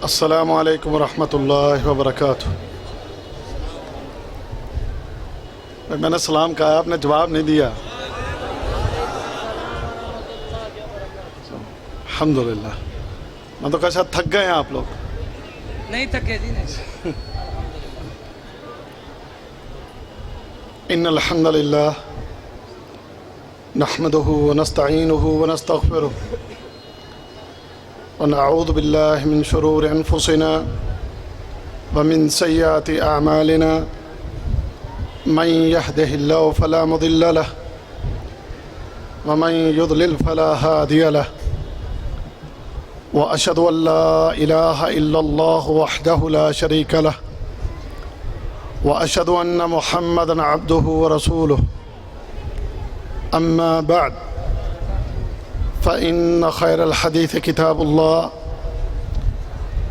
السلام علیکم ورحمۃ اللہ وبرکاتہ۔ میں نے سلام کہا، آپ نے جواب نہیں دیا۔ الحمدللہ۔ میں تو کہا شاید تھک گئے ہیں آپ لوگ۔ نہیں تھکے جی، نہیں۔ ان الحمد للہ نحمده ونستعینه ونستغفره ونعوذ باللہ من شرور انفسنا ومن سیئات اعمالنا من يهده الله فلا مضل له ومن يضلل فلا هادي له واشهد ان لا اله الا الله وحده لا شريك له واشهد ان محمدا عبده ورسوله اما بعد فإن خير الحديث كتاب الله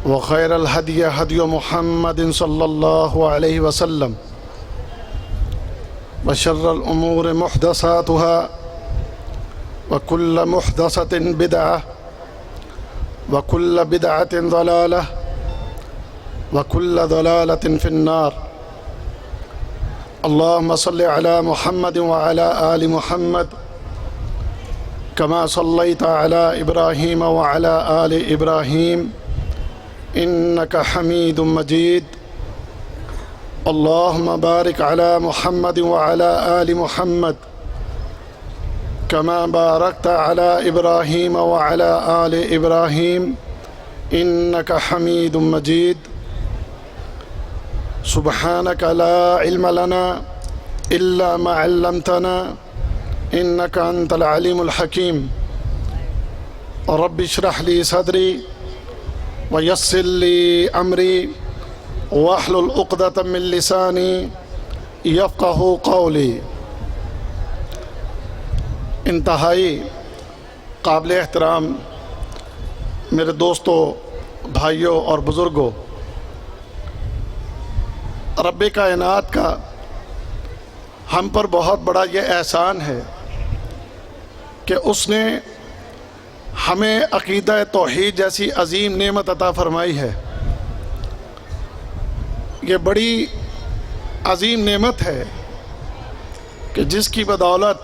وخير الهدي هدي محمد صلى الله عليه وسلم وشر الأمور محدثاتها وكل محدثة بدعة وكل بدعة ضلالة وكل ضلالة في النار اللهم صل على محمد وعلى آل محمد كما صليت على إبراهيم وعلى آل إبراهيم إنك حميد مجيد اللهم بارك على محمد وعلى آل محمد كما باركت على إبراهيم وعلى آل إبراهيم إنك حميد مجيد سبحانك لا علم لنا إلا ما علمتنا إنك أنت العليم الحكيم رب اشرح لي صدري ويسر لي أمري واحلل عقدة من لساني يفقهوا قولي۔ انتہائی قابل احترام میرے دوستوں، بھائیوں اور بزرگوں، رب کائنات کا ہم پر بہت بڑا یہ احسان ہے کہ اس نے ہمیں عقیدہ توحید جیسی عظیم نعمت عطا فرمائی ہے۔ یہ بڑی عظیم نعمت ہے کہ جس کی بدولت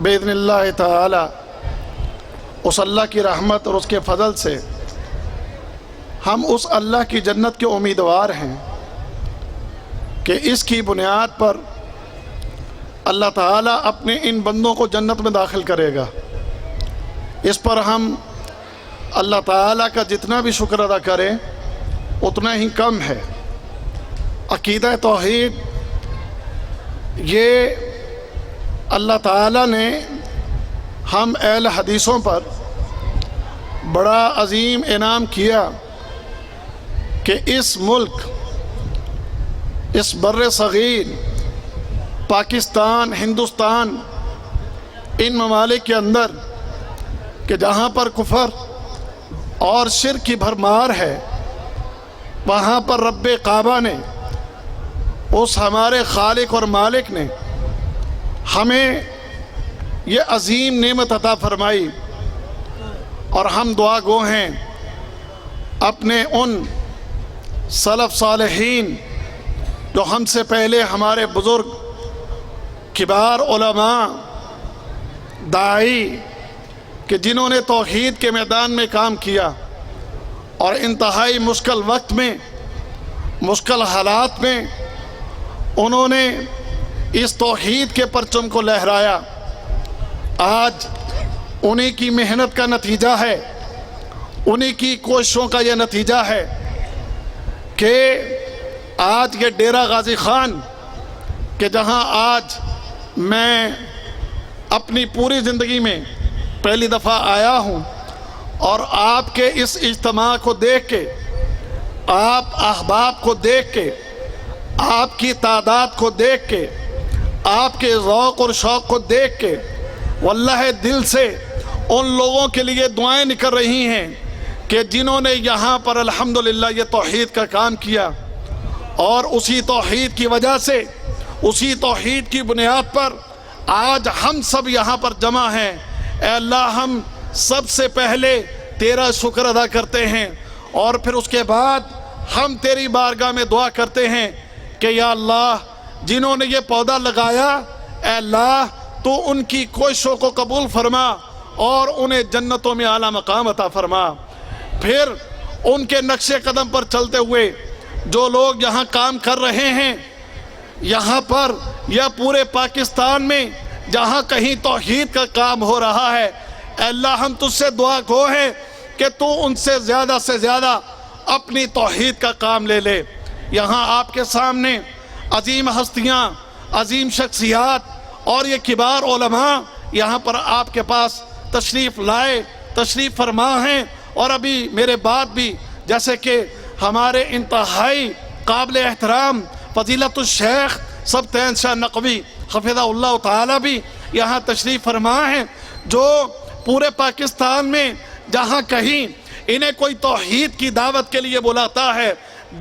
باذن اللہ تعالی اس اللہ کی رحمت اور اس کے فضل سے ہم اس اللہ کی جنت کے امیدوار ہیں کہ اس کی بنیاد پر اللہ تعالیٰ اپنے ان بندوں کو جنت میں داخل کرے گا۔ اس پر ہم اللہ تعالیٰ کا جتنا بھی شکر ادا کریں اتنا ہی کم ہے۔ عقیدہ توحید یہ اللہ تعالیٰ نے ہم اہل حدیثوں پر بڑا عظیم انعام کیا کہ اس ملک، اس بر صغیر پاکستان، ہندوستان، ان ممالک کے اندر کہ جہاں پر کفر اور شرک کی بھرمار ہے، وہاں پر رب کعبہ نے، اس ہمارے خالق اور مالک نے ہمیں یہ عظیم نعمت عطا فرمائی، اور ہم دعا گو ہیں اپنے ان سلف صالحین جو ہم سے پہلے ہمارے بزرگ، کبار علماء، داعی کہ جنہوں نے توحید کے میدان میں کام کیا اور انتہائی مشکل وقت میں، مشکل حالات میں انہوں نے اس توحید کے پرچم کو لہرایا۔ آج انہی کی محنت کا نتیجہ ہے، انہی کی کوششوں کا یہ نتیجہ ہے کہ آج یہ ڈیرہ غازی خان کہ جہاں آج میں اپنی پوری زندگی میں پہلی دفعہ آیا ہوں، اور آپ کے اس اجتماع کو دیکھ کے، آپ احباب کو دیکھ کے، آپ کی تعداد کو دیکھ کے، آپ کے ذوق اور شوق کو دیکھ کے واللہ دل سے ان لوگوں کے لیے دعائیں نکل رہی ہیں کہ جنہوں نے یہاں پر الحمدللہ یہ توحید کا کام کیا، اور اسی توحید کی وجہ سے، اسی توحید کی بنیاد پر آج ہم سب یہاں پر جمع ہیں۔ اے اللہ، ہم سب سے پہلے تیرا شکر ادا کرتے ہیں، اور پھر اس کے بعد ہم تیری بارگاہ میں دعا کرتے ہیں کہ یا اللہ جنہوں نے یہ پودا لگایا، اے اللہ تو ان کی کوششوں کو قبول فرما اور انہیں جنتوں میں اعلیٰ مقام عطا فرما۔ پھر ان کے نقش قدم پر چلتے ہوئے جو لوگ یہاں کام کر رہے ہیں، یہاں پر یا پورے پاکستان میں جہاں کہیں توحید کا کام ہو رہا ہے، اے اللہ ہم تجھ سے دعا گو ہیں کہ تو ان سے زیادہ اپنی توحید کا کام لے لے۔ یہاں آپ کے سامنے عظیم ہستیاں، عظیم شخصیات اور یہ کبار علماء یہاں پر آپ کے پاس تشریف لائے، تشریف فرما ہیں، اور ابھی میرے بعد بھی جیسے کہ ہمارے انتہائی قابل احترام فضیلت الشیخ سبطین شاہ نقوی حفظہ اللہ تعالی بھی یہاں تشریف فرما ہیں، جو پورے پاکستان میں جہاں کہیں انہیں کوئی توحید کی دعوت کے لیے بلاتا ہے،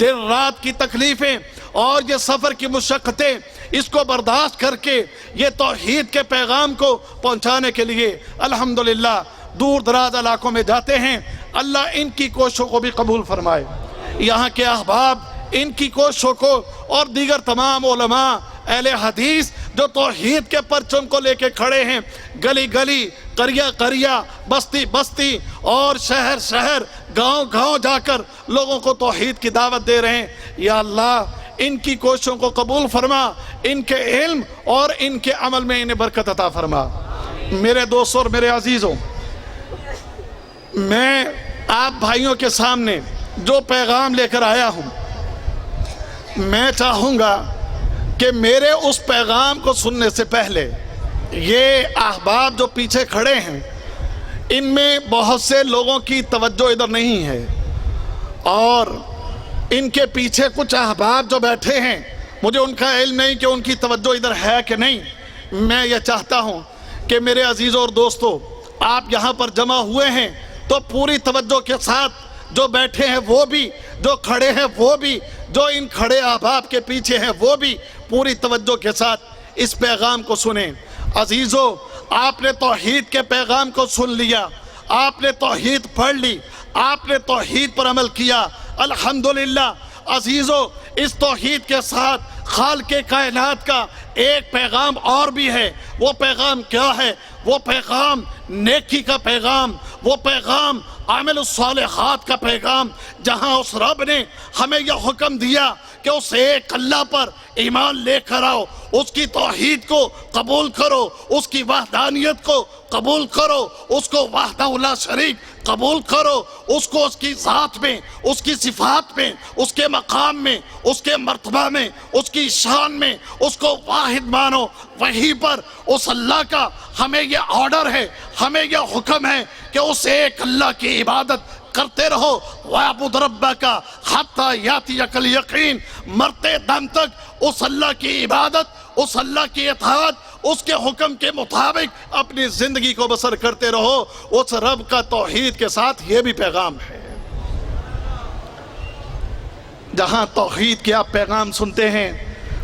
دن رات کی تکلیفیں اور یہ سفر کی مشقتیں اس کو برداشت کر کے یہ توحید کے پیغام کو پہنچانے کے لیے الحمدللہ دور دراز علاقوں میں جاتے ہیں۔ اللہ ان کی کوششوں کو بھی قبول فرمائے۔ یہاں کے احباب ان کی کوششوں کو اور دیگر تمام علماء اہل حدیث جو توحید کے پرچم کو لے کے کھڑے ہیں، گلی گلی، قریہ قریہ، بستی بستی اور شہر شہر، گاؤں گاؤں جا کر لوگوں کو توحید کی دعوت دے رہے ہیں، یا اللہ ان کی کوششوں کو قبول فرما، ان کے علم اور ان کے عمل میں انہیں برکت عطا فرما۔ میرے دوستوں اور میرے عزیزوں، میں آپ بھائیوں کے سامنے جو پیغام لے کر آیا ہوں، میں چاہوں گا کہ میرے اس پیغام کو سننے سے پہلے یہ احباب جو پیچھے کھڑے ہیں، ان میں بہت سے لوگوں کی توجہ ادھر نہیں ہے، اور ان کے پیچھے کچھ احباب جو بیٹھے ہیں، مجھے ان کا علم نہیں کہ ان کی توجہ ادھر ہے کہ نہیں۔ میں یہ چاہتا ہوں کہ میرے عزیزوں اور دوستوں، آپ یہاں پر جمع ہوئے ہیں تو پوری توجہ کے ساتھ جو بیٹھے ہیں وہ بھی، جو کھڑے ہیں وہ بھی، جو ان کھڑے احباب کے پیچھے ہیں وہ بھی پوری توجہ کے ساتھ اس پیغام کو سنیں۔ عزیزوں، آپ نے توحید کے پیغام کو سن لیا، آپ نے توحید پڑھ لی، آپ نے توحید پر عمل کیا، الحمدللہ۔ عزیزوں، اس توحید کے ساتھ خالق کائنات کا ایک پیغام اور بھی ہے۔ وہ پیغام کیا ہے؟ وہ پیغام نیکی کا پیغام، وہ پیغام عامل الصالحات کا پیغام، جہاں اس رب نے ہمیں یہ حکم دیا کہ اس ایک اللہ پر ایمان لے کر آؤ، اس کی توحید کو قبول کرو، اس کی وحدانیت کو قبول کرو، اس کو وحدہ لا شریک قبول کرو، اس کو اس کی ذات میں، اس کی صفات میں، اس کے مقام میں، اس کے مرتبہ میں، اس کی شان میں اس کو واحد مانو۔ وہیں پر اس اللہ کا ہمیں یہ آرڈر ہے، ہمیں یہ حکم ہے کہ اس ایک اللہ کی عبادت کرتے رہو۔ وَاعْبُدْ رَبَّكَ حَتَّى يَأْتِيَكَ الْيَقِينُ، مرتے دم تک اس اللہ کی عبادت، اس اللہ کی اطاعت، اس کے حکم کے مطابق اپنی زندگی کو بسر کرتے رہو۔ اس رب کا توحید کے ساتھ یہ بھی پیغام ہے۔ جہاں توحید کے آپ پیغام سنتے ہیں،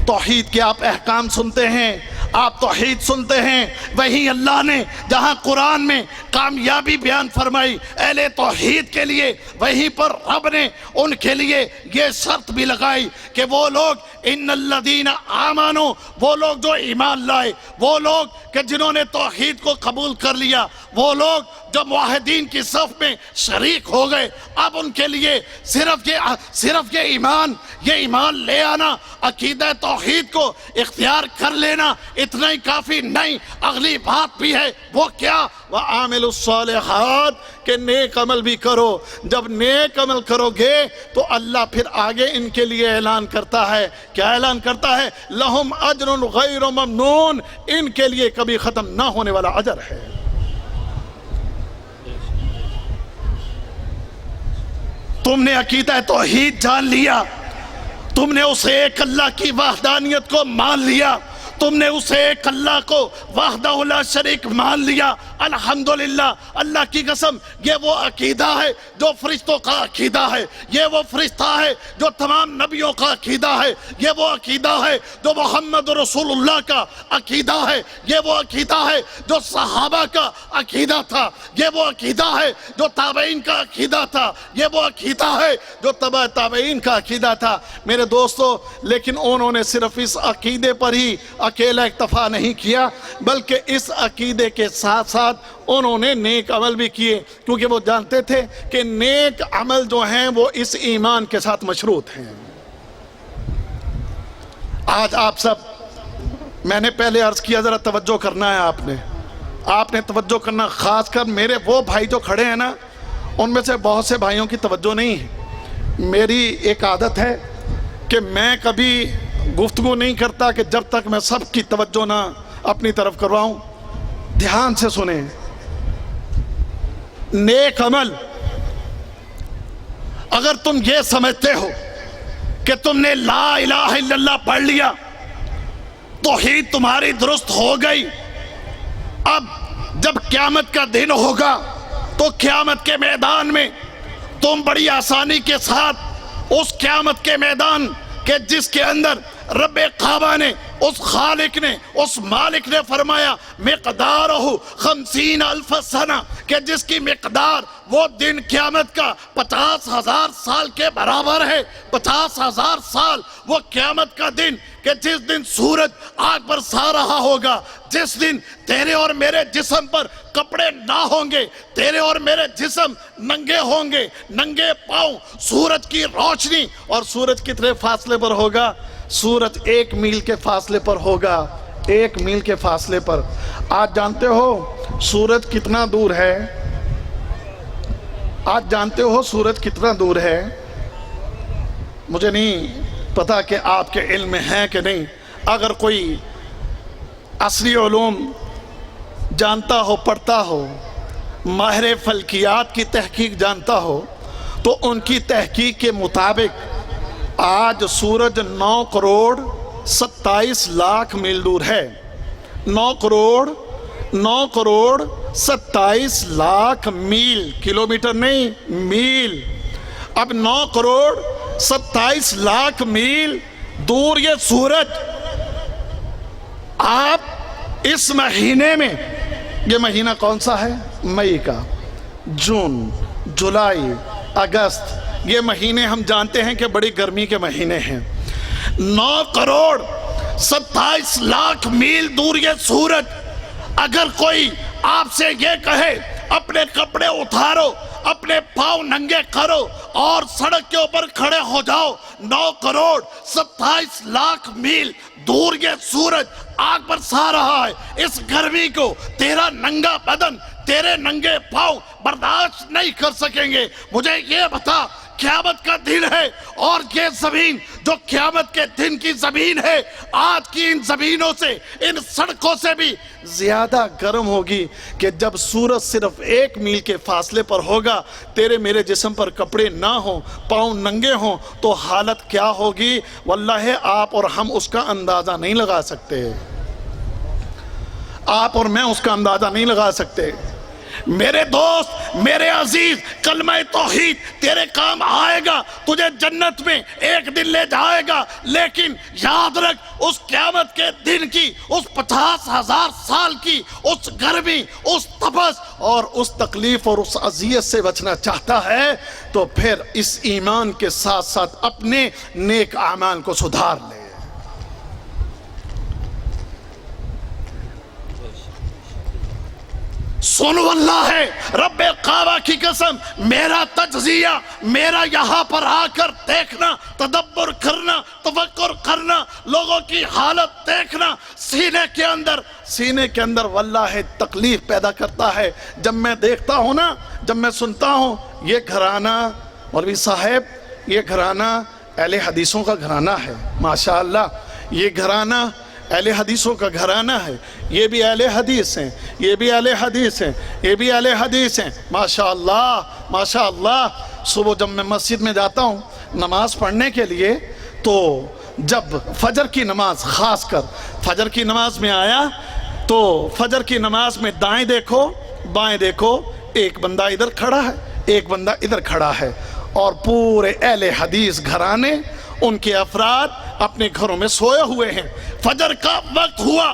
توحید کے آپ احکام سنتے ہیں، آپ توحید سنتے ہیں، وہی اللہ نے جہاں قرآن میں کامیابی بیان فرمائی اہل توحید کے لیے، وہیں پر رب نے ان کے لیے یہ شرط بھی لگائی کہ وہ لوگ ان الذین آمنوا، وہ لوگ جو ایمان لائے، وہ لوگ کہ جنہوں نے توحید کو قبول کر لیا، وہ لوگ جو موحدین کی صف میں شریک ہو گئے، اب ان کے لیے صرف یہ ایمان لے آنا، عقیدہ توحید کو اختیار کر لینا اتنا ہی کافی نہیں، اگلی بات بھی ہے۔ وہ کیا؟ وَعَامِلُوا الصَّالِحَاتِ، کہ نیک عمل بھی کرو۔ جب نیک عمل کرو گے تو اللہ پھر آگے ان کے لیے اعلان کرتا ہے، کیا اعلان کرتا ہے؟ لَهُمْ أَجْرٌ غَيْرُ مَمْنُونَ، ان کے لیے کبھی ختم نہ ہونے والا اجر ہے۔ تم نے عقیدہ توحید جان لیا، تم نے اس ایک اللہ کی وحدانیت کو مان لیا، تم نے اسے ایک اللہ کو وحدہ لا شریک مان لیا، الحمدللہ، اللہ کی قسم یہ وہ عقیدہ ہے جو فرشتوں کا عقیدہ ہے، یہ وہ فرشتہ ہے جو تمام نبیوں کا عقیدہ ہے، یہ وہ عقیدہ ہے جو محمد رسول اللہ کا عقیدہ ہے، یہ وہ عقیدہ ہے جو صحابہ کا عقیدہ تھا، یہ وہ عقیدہ ہے جو تابعین کا عقیدہ تھا، یہ وہ عقیدہ ہے جو تبع تابعین کا عقیدہ تھا۔ میرے دوستو، لیکن انہوں نے صرف اس عقیدے پر ہی اکیلا اکتفا نہیں کیا، بلکہ اس عقیدے کے ساتھ ساتھ انہوں نے نیک عمل بھی کیے، کیونکہ وہ جانتے تھے کہ نیک عمل جو ہیں وہ اس ایمان کے ساتھ مشروط ہیں۔ آج آپ سب، میں نے پہلے عرض کیا ذرا توجہ کرنا ہے، آپ نے توجہ کرنا، خاص کر میرے وہ بھائی جو کھڑے ہیں نا، ان میں سے بہت سے بھائیوں کی توجہ نہیں ہے۔ میری ایک عادت ہے کہ میں کبھی گفتگو نہیں کرتا کہ جب تک میں سب کی توجہ نہ اپنی طرف کرواؤں۔ دھیان سے سنیں، نیک عمل، اگر تم یہ سمجھتے ہو کہ تم نے لا الہ الا اللہ پڑھ لیا توحید تمہاری درست ہو گئی، اب جب قیامت کا دن ہوگا تو قیامت کے میدان میں تم بڑی آسانی کے ساتھ اس قیامت کے میدان کہ جس کے اندر رب کعبہ نے، اس خالق نے، اس مالک نے فرمایا مقدارہ 50,000 سنہ، کہ جس کی مقدار وہ دن قیامت کا 50,000 سال کے برابر ہے۔ 50,000 سال وہ قیامت کا دن کہ جس دن سورج آگ برسا رہا ہوگا، جس دن تیرے اور میرے جسم پر کپڑے نہ ہوں گے، تیرے اور میرے جسم ننگے ہوں گے، ننگے پاؤں، سورج کی روشنی، اور سورج کتنے فاصلے پر ہوگا؟ سورج 1 میل کے فاصلے پر ہوگا، 1 میل کے فاصلے پر۔ آج جانتے ہو سورج کتنا دور ہے؟ آج جانتے ہو سورج کتنا دور ہے؟ مجھے نہیں پتا کہ آپ کے علم میں ہے کہ نہیں۔ اگر کوئی عصری علوم جانتا ہو، پڑھتا ہو، ماہر فلکیات کی تحقیق جانتا ہو، تو ان کی تحقیق کے مطابق آج سورج 9 کروڑ 27 لاکھ میل دور ہے۔ 9 کروڑ 27 لاکھ میل، کلومیٹر نہیں، میل۔ اب 9 کروڑ 27 لاکھ میل دور یہ سورج، آپ اس مہینے میں، یہ مہینہ کون سا ہے؟ مئی کا، جون، جولائی، اگست، یہ مہینے ہم جانتے ہیں کہ بڑی گرمی کے مہینے ہیں۔ 9 کروڑ 27 لاکھ میل دور یہ سورج، اگر کوئی آپ سے یہ کہے اپنے کپڑے اتارو، اپنے پاؤں ننگے کرو اور سڑک کے اوپر کھڑے ہو جاؤ، 9 کروڑ 27 لاکھ میل دور یہ سورج آگ برسا رہا ہے، اس گرمی کو تیرا ننگا بدن، تیرے ننگے پاؤں برداشت نہیں کر سکیں گے۔ مجھے یہ بتا، قیامت کا دن ہے اور یہ زمین جو قیامت کے دن کی زمین ہے، آج کی ان زمینوں سے، ان سڑکوں سے بھی زیادہ گرم ہوگی کہ جب سورج صرف 1 میل کے فاصلے پر ہوگا، تیرے میرے جسم پر کپڑے نہ ہوں، پاؤں ننگے ہوں، تو حالت کیا ہوگی؟ واللہ آپ اور ہم اس کا اندازہ نہیں لگا سکتے، آپ اور میں اس کا اندازہ نہیں لگا سکتے۔ میرے دوست، میرے عزیز، کلمہ توحید تیرے کام آئے گا، تجھے جنت میں ایک دن لے جائے گا، لیکن یاد رکھ اس قیامت کے دن کی، اس 50,000 سال کی اس گرمی، اس تپس اور اس تکلیف اور اس اذیت سے بچنا چاہتا ہے تو پھر اس ایمان کے ساتھ ساتھ اپنے نیک اعمال کو سدھار لے۔ سن واللہ ہے، رب کعبہ کی قسم، میرا تجزیہ، میرا یہاں پر آ کر دیکھنا، تدبر کرنا، تفکر کرنا، لوگوں کی حالت دیکھنا، سینے کے اندر واللہ تکلیف پیدا کرتا ہے۔ جب میں دیکھتا ہوں نا، جب میں سنتا ہوں یہ گھرانہ، مولوی صاحب یہ گھرانہ اہل حدیثوں کا گھرانہ ہے، ماشاءاللہ یہ گھرانہ اہل حدیثوں کا گھرانہ ہے، یہ بھی اہل حدیث ہیں، یہ بھی اہل حدیث ہیں، یہ بھی اہل حدیث ہیں، ماشاءاللہ ماشاءاللہ۔ صبح جب میں مسجد میں جاتا ہوں نماز پڑھنے کے لیے تو جب فجر کی نماز، خاص کر فجر کی نماز میں آیا تو فجر کی نماز میں دائیں دیکھو بائیں دیکھو، ایک بندہ ادھر کھڑا ہے ایک بندہ ادھر کھڑا ہے، اور پورے اہل حدیث گھرانے ان کے افراد اپنے گھروں میں سوئے ہوئے ہیں۔ فجر کا وقت ہوا،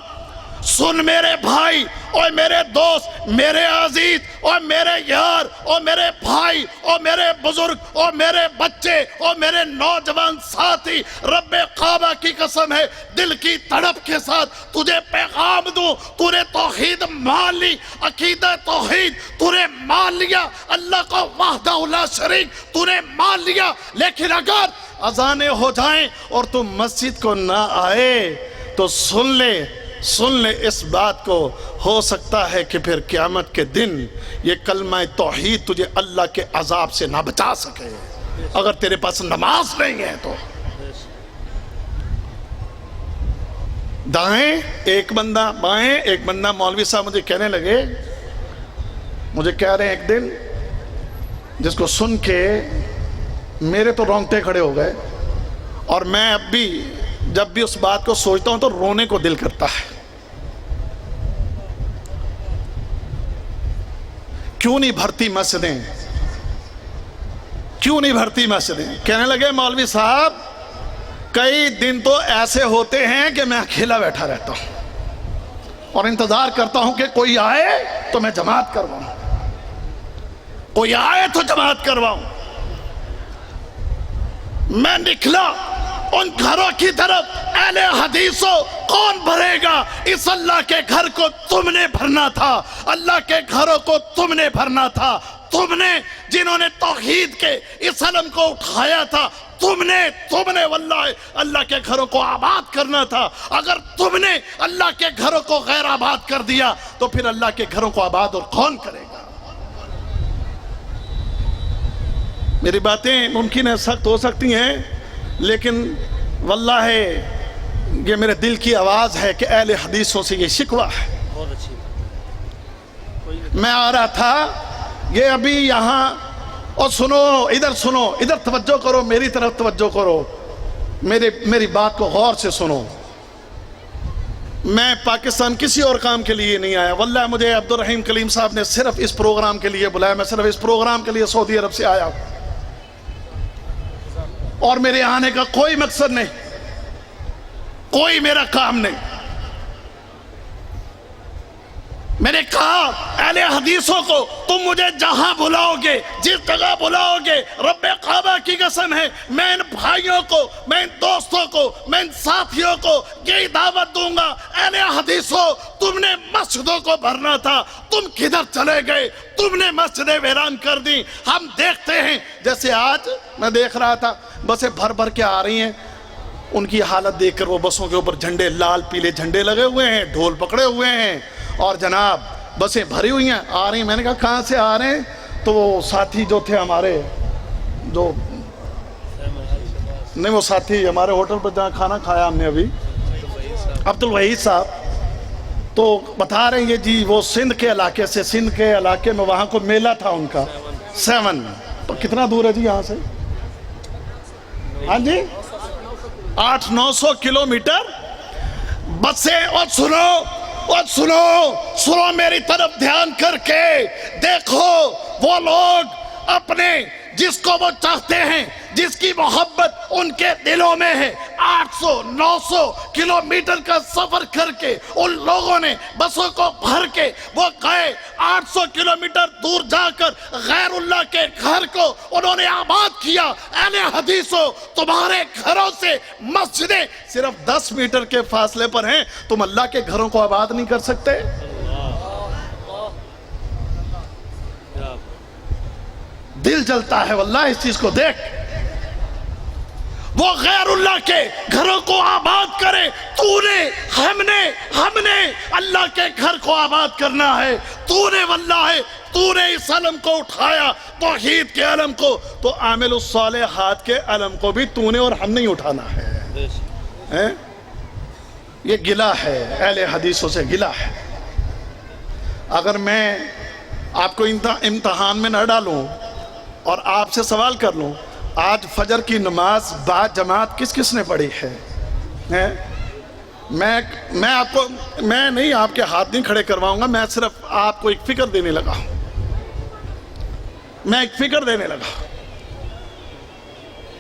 سن میرے بھائی اور میرے دوست، میرے عزیز اور میرے یار اور میرے بھائی اور میرے بزرگ اور میرے بچے اور میرے نوجوان ساتھی، رب کعبہ کی قسم ہے دل کی تڑپ کے ساتھ تجھے پیغام دوں، تو نے توحید مان لی، عقیدہ توحید تو نے مان لیا، اللہ کو وحدہ لا شریک تو نے مان لیا، لیکن اگر اذانیں ہو جائیں اور تم مسجد کو نہ آئے تو سن لے اس بات کو، ہو سکتا ہے کہ پھر قیامت کے دن یہ کلمہ توحید تجھے اللہ کے عذاب سے نہ بچا سکے، اگر تیرے پاس نماز نہیں ہے تو۔ دائیں ایک بندہ، بائیں ایک بندہ۔ مولوی صاحب مجھے کہنے لگے، مجھے کہہ رہے ہیں ایک دن، جس کو سن کے میرے تو رونگٹے کھڑے ہو گئے، اور میں اب بھی جب بھی اس بات کو سوچتا ہوں تو رونے کو دل کرتا ہے۔ کیوں نہیں بھرتی مسجدیں، کیوں نہیں بھرتی مسجدیں؟ کہنے لگے مولوی صاحب کئی دن تو ایسے ہوتے ہیں کہ میں اکیلا بیٹھا رہتا ہوں اور انتظار کرتا ہوں کہ کوئی آئے تو میں جماعت کرواؤں، کوئی آئے تو جماعت کرواؤں۔ میں نکلا ان گھروں کی طرف، اہل حدیثوں کون بھرے گا؟ اس اللہ کے گھر کو تم نے بھرنا تھا، اللہ کے گھروں کو تم نے بھرنا تھا، تم نے جنہوں نے توحید کے اس علم کو اٹھایا تھا، تم نے واللہ اللہ کے گھروں کو آباد کرنا تھا۔ اگر تم نے اللہ کے گھروں کو غیر آباد کر دیا تو پھر اللہ کے گھروں کو آباد اور کون کرے گا؟ میری باتیں ممکن ہے سخت ہو سکتی ہیں، لیکن واللہ یہ میرے دل کی آواز ہے کہ اہل حدیثوں سے یہ شکوہ ہے۔ میں آ رہا تھا، یہ ابھی یہاں، اور سنو ادھر توجہ کرو، میری طرف توجہ کرو، میری بات کو غور سے سنو۔ میں پاکستان کسی اور کام کے لیے نہیں آیا، واللہ مجھے عبدالرحیم کلیم صاحب نے صرف اس پروگرام کے لیے بلایا، میں صرف اس پروگرام کے لیے سعودی عرب سے آیا، اور میرے آنے کا کوئی مقصد نہیں، کوئی میرا کام نہیں۔ میں نے کہا اہل حدیثوں کو تم مجھے جہاں بلاؤ گے، جس جگہ بلاؤ گے، رب کعبہ کی قسم ہے میں ان بھائیوں کو، میں ان دوستوں کو، میں ان ساتھیوں کو یہی دعوت دوں گا، اہل حدیثوں تم نے مسجدوں کو بھرنا تھا، تم کدھر چلے گئے؟ تم نے مسجدیں ویران کر دی۔ ہم دیکھتے ہیں، جیسے آج میں دیکھ رہا تھا بسیں بھر بھر کے آ رہی ہیں، ان کی حالت دیکھ کر وہ بسوں کے اوپر جھنڈے، لال پیلے جھنڈے لگے ہوئے ہیں، ڈھول پکڑے ہوئے ہیں، اور جناب بسیں بھری ہوئی ہیں، آ رہی ہیں۔ میں نے کہا کہاں سے آ رہے ہیں؟ تو وہ ساتھی جو تھے ہمارے، جو نہیں وہ ساتھی ہمارے ہوٹل پر جہاں کھانا کھایا ہم نے ابھی، عبدالوحید صاحب، تو بتا رہے ہیں جی وہ سندھ کے علاقے سے، سندھ کے علاقے میں وہاں کو میلہ تھا ان کا 7، تو کتنا دور ہے جی یہاں سے؟ ہاں جی 800-900 کلومیٹر بسیں۔ اور سنو میری طرف دھیان کر کے دیکھو، وہ لوگ اپنے جس کو وہ چاہتے ہیں، جس کی محبت ان کے دلوں میں ہے، 800-900 کلومیٹر کا سفر کر کے ان لوگوں نے بسوں کو بھر کے وہ گئے، 800 کلومیٹر دور جا کر غیر اللہ کے گھر کو انہوں نے آباد کیا۔ اہل حدیثوں تمہارے گھروں سے مسجدیں صرف 10 میٹر کے فاصلے پر ہیں، تم اللہ کے گھروں کو آباد نہیں کر سکتے؟ دل جلتا ہے واللہ اس چیز کو دیکھ۔ وہ غیر اللہ کے گھروں کو آباد کرے، تو نے ہم نے اللہ کے گھر کو آباد کرنا ہے۔ تو نے واللہ تو نے اس علم کو اٹھایا، توحید کے علم کو، تو عامل الصالحات کے علم کو بھی تو نے اور ہم نے اٹھانا ہے۔ یہ گلہ ہے، اہل حدیثوں سے گلہ ہے۔ اگر میں آپ کو امتحان میں نہ ڈالوں اور آپ سے سوال کر لوں، آج فجر کی نماز بعد جماعت کس کس نے پڑھی ہے؟ میں آپ کو نہیں آپ کے ہاتھ نہیں کھڑے کرواؤں گا، میں صرف آپ کو ایک فکر دینے لگا ہوں، میں ایک فکر دینے لگا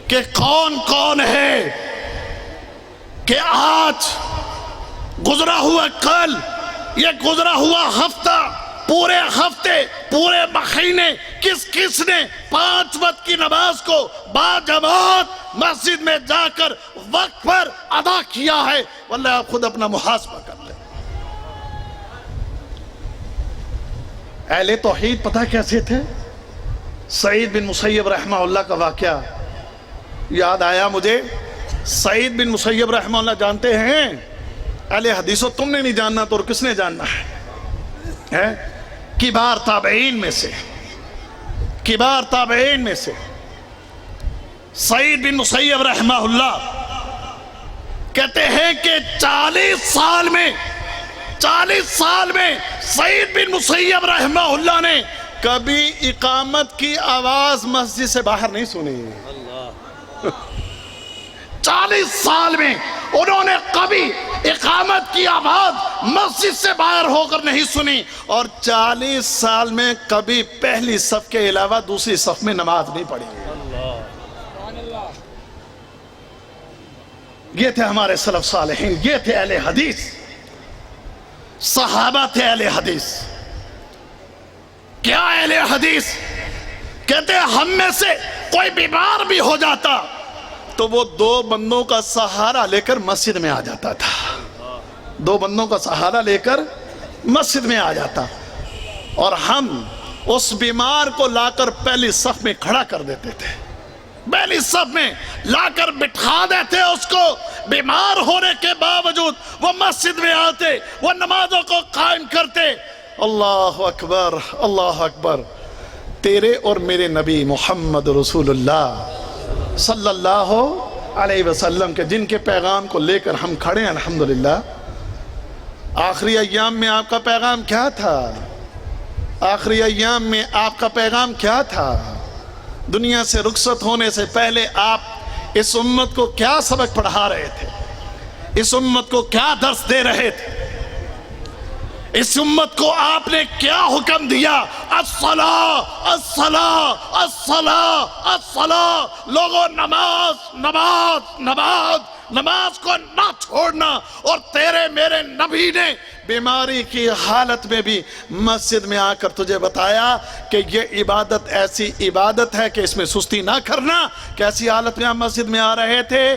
کہ کون کون ہے کہ آج گزرا ہوا کل، یہ گزرا ہوا ہفتہ، پورے ہفتے، پورے مہینے کس کس نے 5 وقت کی نماز کو باجماعت مسجد میں جا کر وقت پر ادا کیا ہے؟ واللہ آپ خود اپنا محاسبہ کر لیں۔ اہل توحید پتہ کیسے تھے؟ سعید بن مسیب رحمہ اللہ کا واقعہ یاد آیا مجھے۔ سعید بن مسیب رحمہ اللہ جانتے ہیں؟ اہل حدیثوں تم نے نہیں جاننا تو اور کس نے جاننا ہے؟ کبار تابعین میں سے، کبار تابعین میں سے سعید بن مسیب رحمہ اللہ کہتے ہیں کہ 40 سال میں سعید بن مسیب رحمہ اللہ نے کبھی اقامت کی آواز مسجد سے باہر نہیں سنی۔ 40 سال میں انہوں نے کبھی اقامت کی آواز مسجد سے باہر ہو کر نہیں سنی، اور 40 سال میں کبھی پہلی صف کے علاوہ دوسری صف میں نماز نہیں پڑھی۔ یہ تھے ہمارے سلف صالحین، یہ تھے اہل حدیث، صحابہ تھے اہل حدیث۔ کیا اہل حدیث کہتے ہیں ہم میں سے کوئی بیمار بھی ہو جاتا تو وہ 2 بندوں کا سہارا لے کر مسجد میں آ جاتا تھا، 2 بندوں کا سہارا لے کر مسجد میں آ جاتا، اور ہم اس بیمار کو لا کر پہلی صف میں کھڑا کر دیتے تھے، پہلی صف میں لا کر بٹھا دیتے اس کو۔ بیمار ہونے کے باوجود وہ مسجد میں آتے، وہ نمازوں کو قائم کرتے۔ اللہ اکبر، اللہ اکبر۔ تیرے اور میرے نبی محمد رسول اللہ صلی اللہ علیہ وسلم کے جن کے پیغام کو لے کر ہم کھڑے ہیں الحمدللہ، آخری ایام میں آپ کا پیغام کیا تھا؟ آخری ایام میں آپ کا پیغام کیا تھا؟ دنیا سے رخصت ہونے سے پہلے آپ اس امت کو کیا سبق پڑھا رہے تھے؟ اس امت کو کیا درس دے رہے تھے؟ اس امت کو آپ نے کیا حکم دیا؟ الصلاۃ الصلاۃ الصلاۃ الصلاۃ۔ لوگوں نماز نماز نماز نماز کو نہ چھوڑنا، اور تیرے میرے نبی نے بیماری کی حالت میں بھی مسجد میں آ کر تجھے بتایا کہ یہ عبادت ایسی عبادت ہے کہ اس میں سستی نہ کرنا۔ کیسی حالت میں آپ مسجد میں آ رہے تھے؟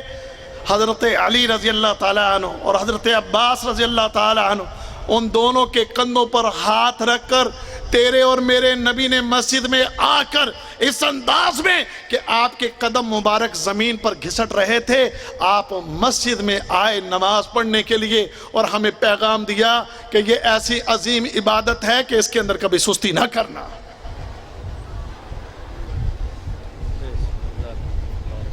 حضرت علی رضی اللہ تعالیٰ عنہ اور حضرت عباس رضی اللہ تعالیٰ عنہ، ان دونوں کے کندھوں پر ہاتھ رکھ کر تیرے اور میرے نبی نے مسجد میں آ کر اس انداز میں کہ آپ کے قدم مبارک زمین پر گھسٹ رہے تھے، آپ مسجد میں آئے نماز پڑھنے کے لیے، اور ہمیں پیغام دیا کہ یہ ایسی عظیم عبادت ہے کہ اس کے اندر کبھی سستی نہ کرنا۔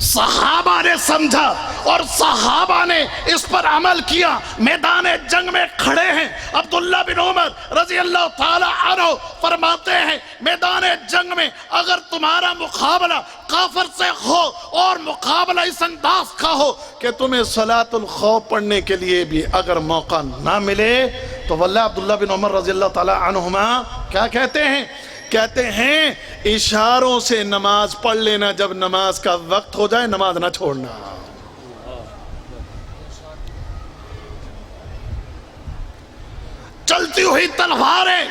صحابہ نے سمجھا اور صحابہ نے اس پر عمل کیا۔ میدان جنگ میں کھڑے ہیں عبداللہ بن عمر رضی اللہ تعالی عنہ فرماتے ہیں، میدان جنگ میں اگر تمہارا مقابلہ کافر سے ہو اور مقابلہ اس انداز کا ہو کہ تمہیں صلاۃ الخوف پڑھنے کے لیے بھی اگر موقع نہ ملے تو واللہ عبداللہ بن عمر رضی اللہ تعالی عنہما کیا کہتے ہیں؟ کہتے ہیں اشاروں سے نماز پڑھ لینا، جب نماز کا وقت ہو جائے نماز نہ چھوڑنا۔ چلتی ہوئی تلواریں،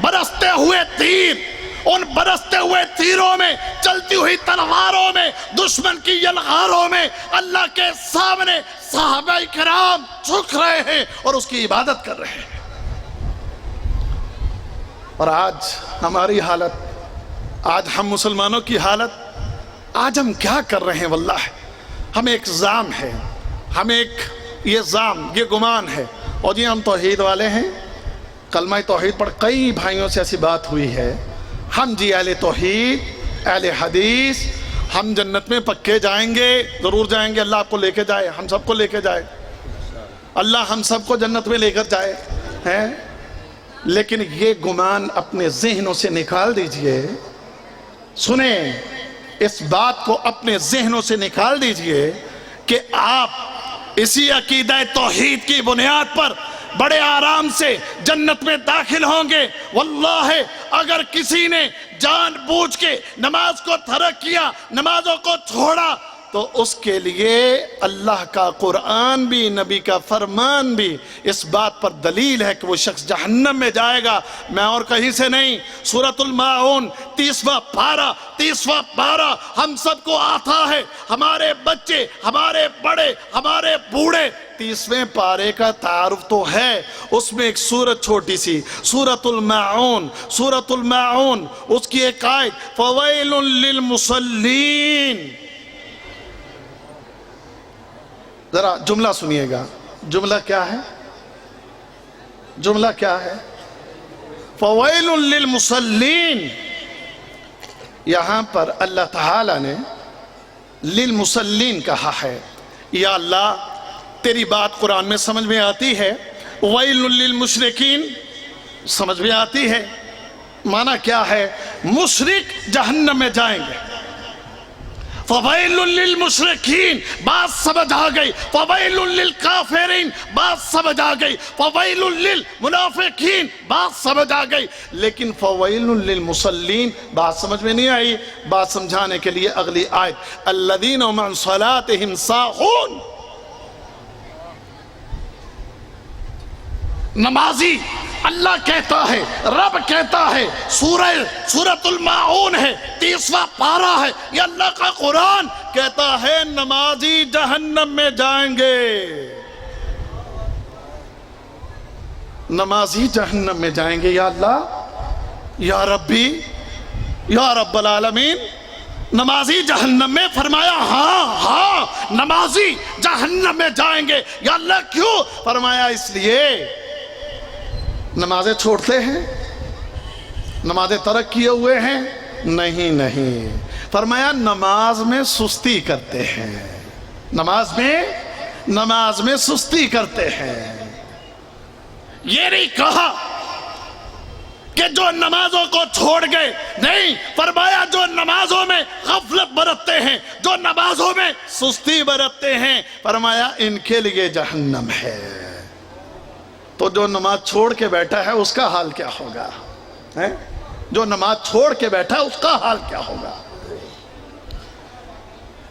برستے ہوئے تیر، ان برستے ہوئے تیروں میں، چلتی ہوئی تلواروں میں، دشمن کی یلغاروں میں اللہ کے سامنے صحابہ کرام جھک رہے ہیں اور اس کی عبادت کر رہے ہیں۔ اور آج ہماری حالت، آج ہم مسلمانوں کی حالت، آج ہم کیا کر رہے ہیں؟ واللہ ہمیں ایک ظام ہے، ہمیں ایک یہ ظام، یہ گمان ہے، اور یہ ہم توحید والے ہیں، کلمہ توحید پر کئی بھائیوں سے ایسی بات ہوئی ہے، ہم جی اہل توحید، اہل حدیث، ہم جنت میں پکے جائیں گے، ضرور جائیں گے، اللہ آپ کو لے کے جائے، ہم سب کو لے کے جائے، اللہ ہم سب کو جنت میں لے کر جائے ہیں۔ لیکن یہ گمان اپنے ذہنوں سے نکال دیجئے، سنیں اس بات کو اپنے ذہنوں سے نکال دیجئے کہ آپ اسی عقیدہ توحید کی بنیاد پر بڑے آرام سے جنت میں داخل ہوں گے۔ واللہ اگر کسی نے جان بوجھ کے نماز کو ترک کیا، نمازوں کو چھوڑا، تو اس کے لیے اللہ کا قرآن بھی، نبی کا فرمان بھی اس بات پر دلیل ہے کہ وہ شخص جہنم میں جائے گا، میں اور کہیں سے نہیں۔ سورۃ الماعون 30واں پارہ ہم سب کو آتا ہے، ہمارے بچے، ہمارے بڑے، ہمارے بوڑھے 30ویں پارے کا تعارف تو ہے۔ اس میں ایک سورت چھوٹی سی، سورۃ الماعون، اس کی ایک آیت فویل للمصلین۔ ذرا جملہ سنیے گا، جملہ کیا ہے؟ فویل للمصلین۔ یہاں پر اللہ تعالی نے للمصلین کہا ہے۔ یا اللہ تیری بات قرآن میں سمجھ میں آتی ہے، ویل للمشرکین سمجھ میں آتی ہے، معنی کیا ہے؟ مشرک جہنم میں جائیں گے۔ فویل للمشرکین بات سمجھ آ گئی، فویل للکافرین بات سمجھ آ گئی، فویل للمنافقین بات سمجھ آ گئی، لیکن فویل للمصلین بات سمجھ میں نہیں آئی۔ بات سمجھانے کے لیے اگلی آیت الذین هم عن صلاتهم ساہون۔ نمازی اللہ کہتا ہے، رب کہتا ہے، سورۃ الماعون ہے، 30واں پارہ ہے، یہ اللہ کا قرآن کہتا ہے نمازی جہنم میں جائیں گے، نمازی جہنم میں جائیں گے۔ یا اللہ، یا ربی، یا رب العالمین، نمازی جہنم میں؟ فرمایا ہاں نمازی جہنم میں جائیں گے۔ یا اللہ کیوں؟ فرمایا اس لیے نمازیں چھوڑتے ہیں، نمازیں ترک کیے ہوئے ہیں؟ نہیں، فرمایا نماز میں سستی کرتے ہیں، نماز میں سستی کرتے ہیں۔ یہ نہیں کہا کہ جو نمازوں کو چھوڑ گئے، نہیں، فرمایا جو نمازوں میں غفلت برتتے ہیں، جو نمازوں میں سستی برتتے ہیں، فرمایا ان کے لیے جہنم ہے۔ تو جو نماز چھوڑ کے بیٹھا ہے اس کا حال کیا ہوگا؟ جو نماز چھوڑ کے بیٹھا ہے اس کا حال کیا ہوگا؟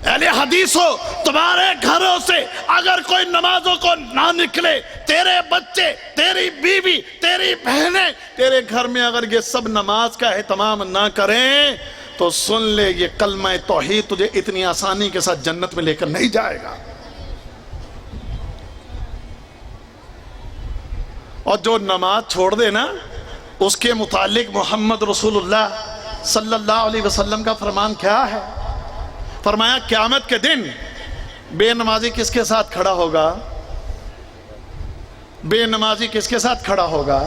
اہل حدیثو، تمہارے گھروں سے اگر کوئی نمازوں کو نہ نکلے، تیرے بچے، تیری بیوی، تیری بہنیں، تیرے گھر میں اگر یہ سب نماز کا اہتمام نہ کریں تو سن لے، یہ کلمہ توحید تجھے اتنی آسانی کے ساتھ جنت میں لے کر نہیں جائے گا۔ اور جو نماز چھوڑ دے نا، اس کے متعلق محمد رسول اللہ صلی اللہ علیہ وسلم کا فرمان کیا ہے؟ فرمایا قیامت کے دن بے نمازی کس کے ساتھ کھڑا ہوگا؟ بے نمازی کس کے ساتھ کھڑا ہوگا؟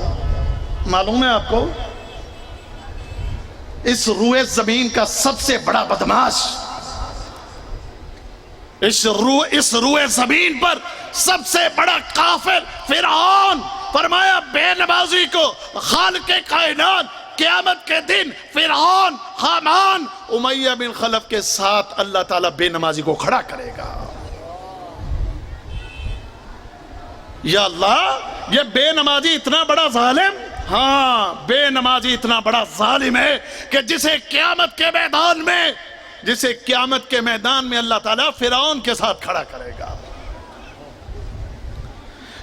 معلوم ہے آپ کو؟ اس روئے زمین کا سب سے بڑا بدماش، اس روئے زمین پر سب سے بڑا کافر فرعون۔ فرمایا بے نمازی کو خالق کائنات قیامت کے دن فرعون، حامان، امیہ بن خلف کے ساتھ اللہ تعالیٰ بے نمازی کو کھڑا کرے گا۔ یا اللہ، یہ بے نمازی اتنا بڑا ظالم، ہاں بے نمازی اتنا بڑا ظالم ہے کہ جسے قیامت کے میدان میں اللہ تعالیٰ فرعون کے ساتھ کھڑا کرے گا۔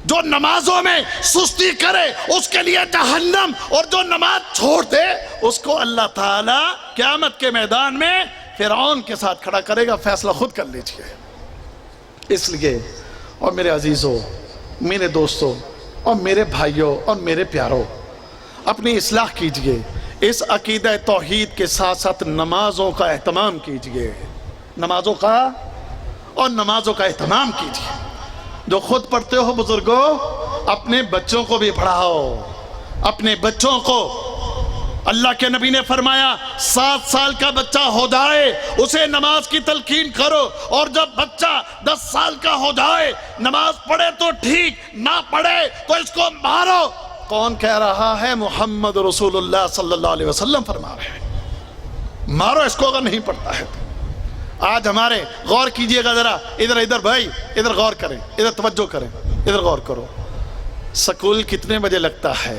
جو نمازوں میں سستی کرے اس کے لیے جہنم، اور جو نماز چھوڑ دے اس کو اللہ تعالیٰ قیامت کے میدان میں فرعون کے ساتھ کھڑا کرے گا۔ فیصلہ خود کر لیجئے۔ اس لیے اور میرے عزیزوں، میرے دوستوں اور میرے بھائیوں اور میرے پیاروں، اپنی اصلاح کیجئے، اس عقیدہ توحید کے ساتھ ساتھ نمازوں کا اہتمام کیجئے، نمازوں کا اہتمام کیجئے۔ جو خود پڑھتے ہو بزرگوں، اپنے بچوں کو بھی پڑھاؤ، اپنے بچوں کو۔ اللہ کے نبی نے فرمایا 7 سال کا بچہ ہو جائے اسے نماز کی تلقین کرو، اور جب بچہ 10 سال کا ہو جائے نماز پڑھے تو ٹھیک، نہ پڑھے تو اس کو مارو۔ کون کہہ رہا ہے؟ محمد رسول اللہ صلی اللہ علیہ وسلم فرما رہے ہیں، مارو اس کو اگر نہیں پڑھتا ہے تو۔ آج ہمارے غور کیجئے گا ذرا، ادھر بھائی ادھر غور کریں، ادھر توجہ کریں، ادھر غور کرو. سکول کتنے بجے لگتا ہے؟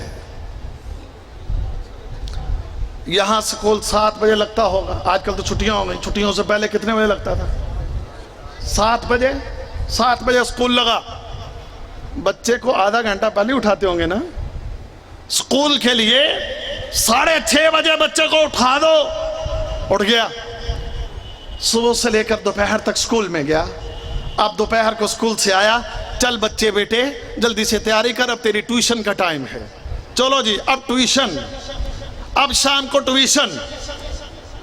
یہاں سکول 7 بجے لگتا ہوگا. آج کل تو چھٹیاں ہو گئی، چھٹیوں سے پہلے کتنے بجے لگتا تھا؟ 7 بجے. 7 بجے سکول لگا. بچے کو آدھا گھنٹہ پہلے اٹھاتے ہوں گے نا سکول کے لیے. 6:30 بجے بچے کو اٹھا دو، اٹھ گیا. صبح سے لے کر دوپہر تک سکول میں گیا. اب دوپہر کو سکول سے آیا، چل بچے بیٹے جلدی سے تیاری کر، اب تیری ٹیوشن کا ٹائم ہے. چلو جی اب ٹیوشن، اب شام کو ٹیوشن.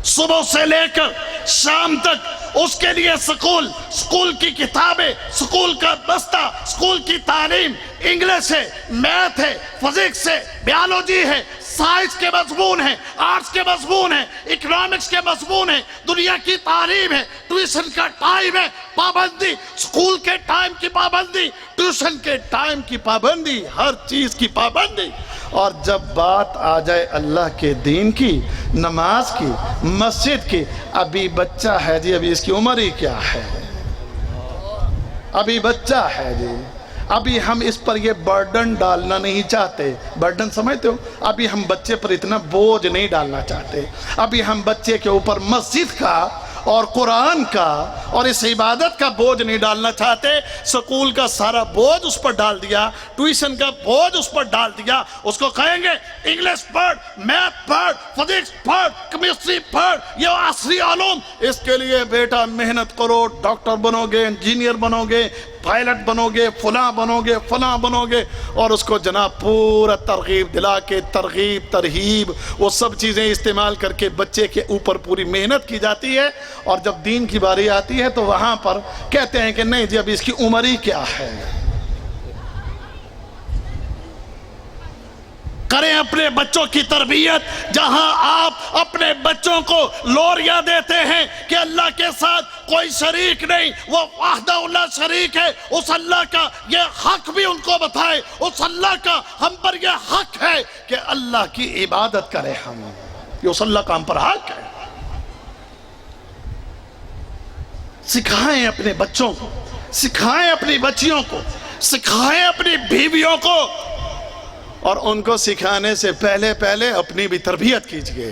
صبح سے لے کر شام تک اس کے لیے سکول، سکول کی کتابیں، سکول کا بستہ، سکول کی تعلیم، انگلش ہے، میتھ ہے، فزکس ہے، بیالوجی ہے، سائنس کے مضمون ہیں، آرٹس کے مضمون ہیں، اکنامکس کے مضمون ہیں، دنیا کی تعلیم ہے. ٹیوشن کا ٹائم ہے، پابندی، سکول کے ٹائم کی پابندی، ٹیوشن کے ٹائم کی پابندی، ہر چیز کی پابندی. اور جب بات آ جائے اللہ کے دین کی، نماز کی، مسجد کی، ابھی بچہ ہے جی، ابھی اس کی عمر ہی کیا ہے، ابھی بچہ ہے جی. ابھی ہم اس پر یہ برڈن ڈالنا نہیں چاہتے. برڈن سمجھتے ہو؟ ابھی ہم بچے پر اتنا بوجھ نہیں ڈالنا چاہتے. ابھی ہم بچے کے اوپر مسجد کا اور قرآن کا اور اس عبادت کا بوجھ نہیں ڈالنا چاہتے. سکول کا سارا بوجھ اس پر ڈال دیا، ٹیوشن کا بوجھ اس پر ڈال دیا. اس کو کہیں گے انگلش پڑھ، میتھ پڑھ، فزکس پڑھ، کیمسٹری پڑھ، یہ عصری علوم. اس کے لیے بیٹا محنت کرو، ڈاکٹر بنو گے، انجینئر بنو گے، پائلٹ بنو گے، فلاں بنو گے، فلاں بنو گے. اور اس کو جناب پورا ترغیب دلا کے، ترغیب ترہیب وہ سب چیزیں استعمال کر کے بچے کے اوپر پوری محنت کی جاتی ہے. اور جب دین کی باری آتی ہے تو وہاں پر کہتے ہیں کہ نہیں جی ابھی اس کی عمر ہی کیا ہے. کریں اپنے بچوں کی تربیت جہاں آپ اپنے بچوں کو لوریاں دیتے ہیں کہ اللہ کے ساتھ کوئی شریک نہیں، وہ وحدہ اللہ شریک ہے. اس اللہ کا یہ حق بھی ان کو بتائے. اس اللہ کا ہم پر یہ حق ہے کہ اللہ کی عبادت کریں ہم. یہ اس اللہ کا ہم پر حق ہے. سکھائیں اپنے بچوں کو، سکھائیں اپنی بچیوں کو، سکھائیں اپنی بیویوں کو. اور ان کو سکھانے سے پہلے اپنی بھی تربیت کیجئے،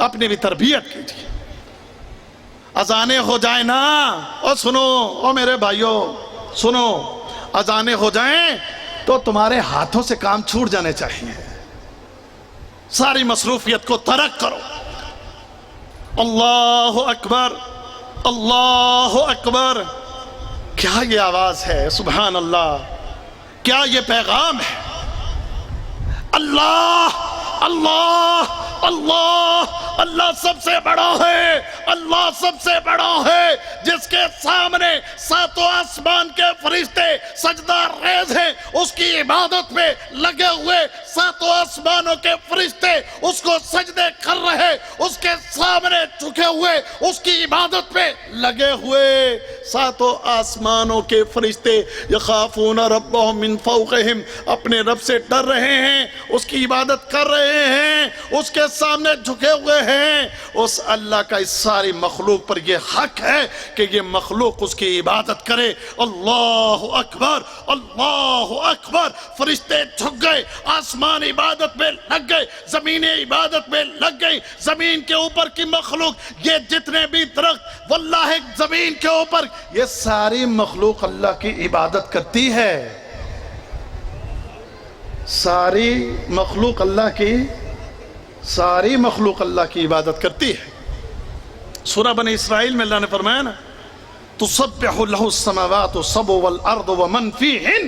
اپنی بھی تربیت کیجئے. اذانیں ہو جائیں نا، اور سنو او میرے بھائیوں سنو، اذانیں ہو جائیں تو تمہارے ہاتھوں سے کام چھوٹ جانے چاہیے. ساری مصروفیت کو ترک کرو. اللہ اکبر، اللہ اکبر. کیا یہ آواز ہے، سبحان اللہ، کیا یہ پیغام ہے. اللہ اللہ اللہ اللہ سب سے بڑا ہے. اللہ سب سے بڑا ہے جس کے سامنے ساتوں آسمان کے فرشتے سجدہ ریز ہیں. اس کی عبادت میں لگے ہوئے ساتوں آسمانوں کے فرشتے اس کو سجدے کر رہے، اس کے سامنے جھکے ہوئے اس کی عبادت میں لگے ہوئے ساتوں آسمانوں کے فرشتے. یخافون ربهم من فوقهم، اپنے رب سے ڈر رہے ہیں، اس کی عبادت کر رہے ہیں، اس کے سامنے جھکے ہوئے ہیں. اس اللہ کا اس ساری مخلوق پر یہ حق ہے کہ یہ مخلوق اس کی عبادت کرے. اللہ اکبر، اللہ اکبر. فرشتے جھک گئے، آسمان عبادت میں لگ گئے، زمینیں عبادت میں لگ گئی. زمین کے اوپر کی مخلوق، یہ جتنے بھی درخت واللہ زمین کے اوپر، یہ ساری مخلوق اللہ کی عبادت کرتی ہے. ساری مخلوق اللہ کی، ساری مخلوق اللہ کی عبادت کرتی ہے. سورہ بنی اسرائیل میں اللہ نے فرمایا نا تسبح لہ السماوات السبع والارض ومن فیہن.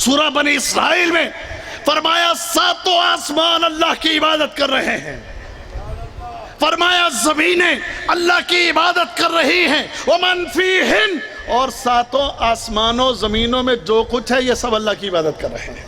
سورہ بنی اسرائیل میں فرمایا ساتوں آسمان اللہ کی عبادت کر رہے ہیں. فرمایا زمینیں اللہ کی عبادت کر رہی ہیں. ومن فیہن، اور ساتوں آسمانوں زمینوں میں جو کچھ ہے یہ سب اللہ کی عبادت کر رہے ہیں.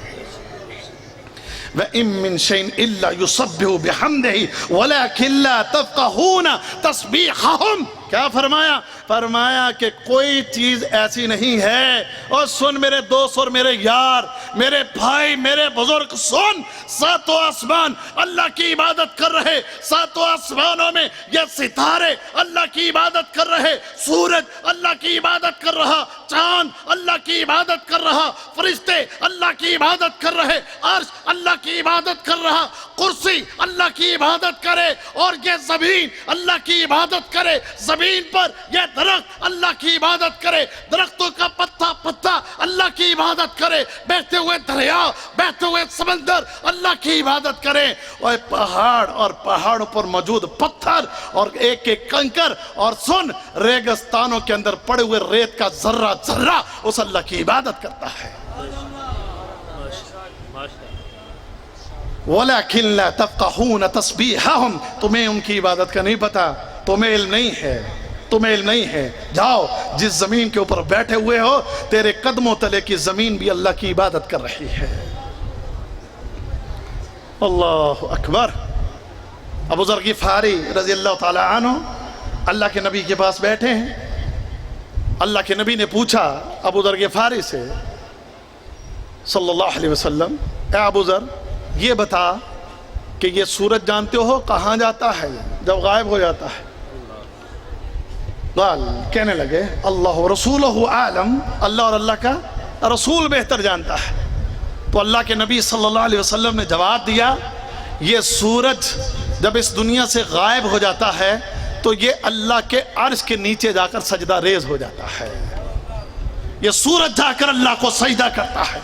وَإِن مِّن شَيْءٍ إِلَّا يُسَبِّحُ بِحَمْدِهِ وَلَكِن لَّا تَفْقَهُونَ تَسْبِيحَهُمْ. کیا فرمایا؟ فرمایا کہ کوئی چیز ایسی نہیں ہے، اور سن میرے دوست اور میرے یار، میرے بھائی، میرے بزرگ، سن، ساتوں آسمان اللہ کی عبادت کر رہے، ساتوں آسمانوں میں یہ ستارے اللہ کی عبادت کر رہے، سورج اللہ کی عبادت کر رہا، چاند اللہ کی عبادت کر رہا، فرشتے اللہ کی عبادت کر رہے، عرش اللہ کی عبادت کر رہا، کرسی اللہ کی عبادت کرے، اور یہ زمین اللہ کی عبادت کرے، زمین پر یہ درخت اللہ کی عبادت کرے، درختوں کا پتا پتا اللہ کی عبادت کرے، بہتے ہوئے دریا، بہتے ہوئے سمندر اللہ کی عبادت کرے، اور پہاڑ اور پہاڑوں پر موجود پتھر اور ایک ایک کنکر، اور سن، ریگستانوں کے اندر پڑے ہوئے ریت کا ذرہ ذرہ اس اللہ کی عبادت کرتا ہے۔ وَلَكِنْ لَا تَفْقَهُونَ تَسْبِيحَهُمْ، تمہیں ان کی عبادت کا نہیں پتا، تمہیں علم نہیں ہے، تمہیں علم نہیں ہے۔ جاؤ، جس زمین کے اوپر بیٹھے ہوئے ہو، تیرے قدموں تلے کی زمین بھی اللہ کی عبادت کر رہی ہے۔ اللہ اکبر۔ ابو ذر غفاری رضی اللہ تعالی عنہ اللہ کے نبی کے پاس بیٹھے ہیں۔ اللہ کے نبی نے پوچھا ابو ذر غفاری سے صلی اللہ علیہ وسلم، اے ابو ذر، یہ بتا کہ یہ سورج جانتے ہو کہاں جاتا ہے جب غائب ہو جاتا ہے؟ قال، کہنے لگے، اللہ رسولہ عالم، اللہ اور اللہ کا رسول بہتر جانتا ہے۔ تو اللہ کے نبی صلی اللہ علیہ وسلم نے جواب دیا، یہ سورج جب اس دنیا سے غائب ہو جاتا ہے تو یہ اللہ کے عرش کے نیچے جا کر سجدہ ریز ہو جاتا ہے۔ یہ سورج جا کر اللہ کو سجدہ کرتا ہے،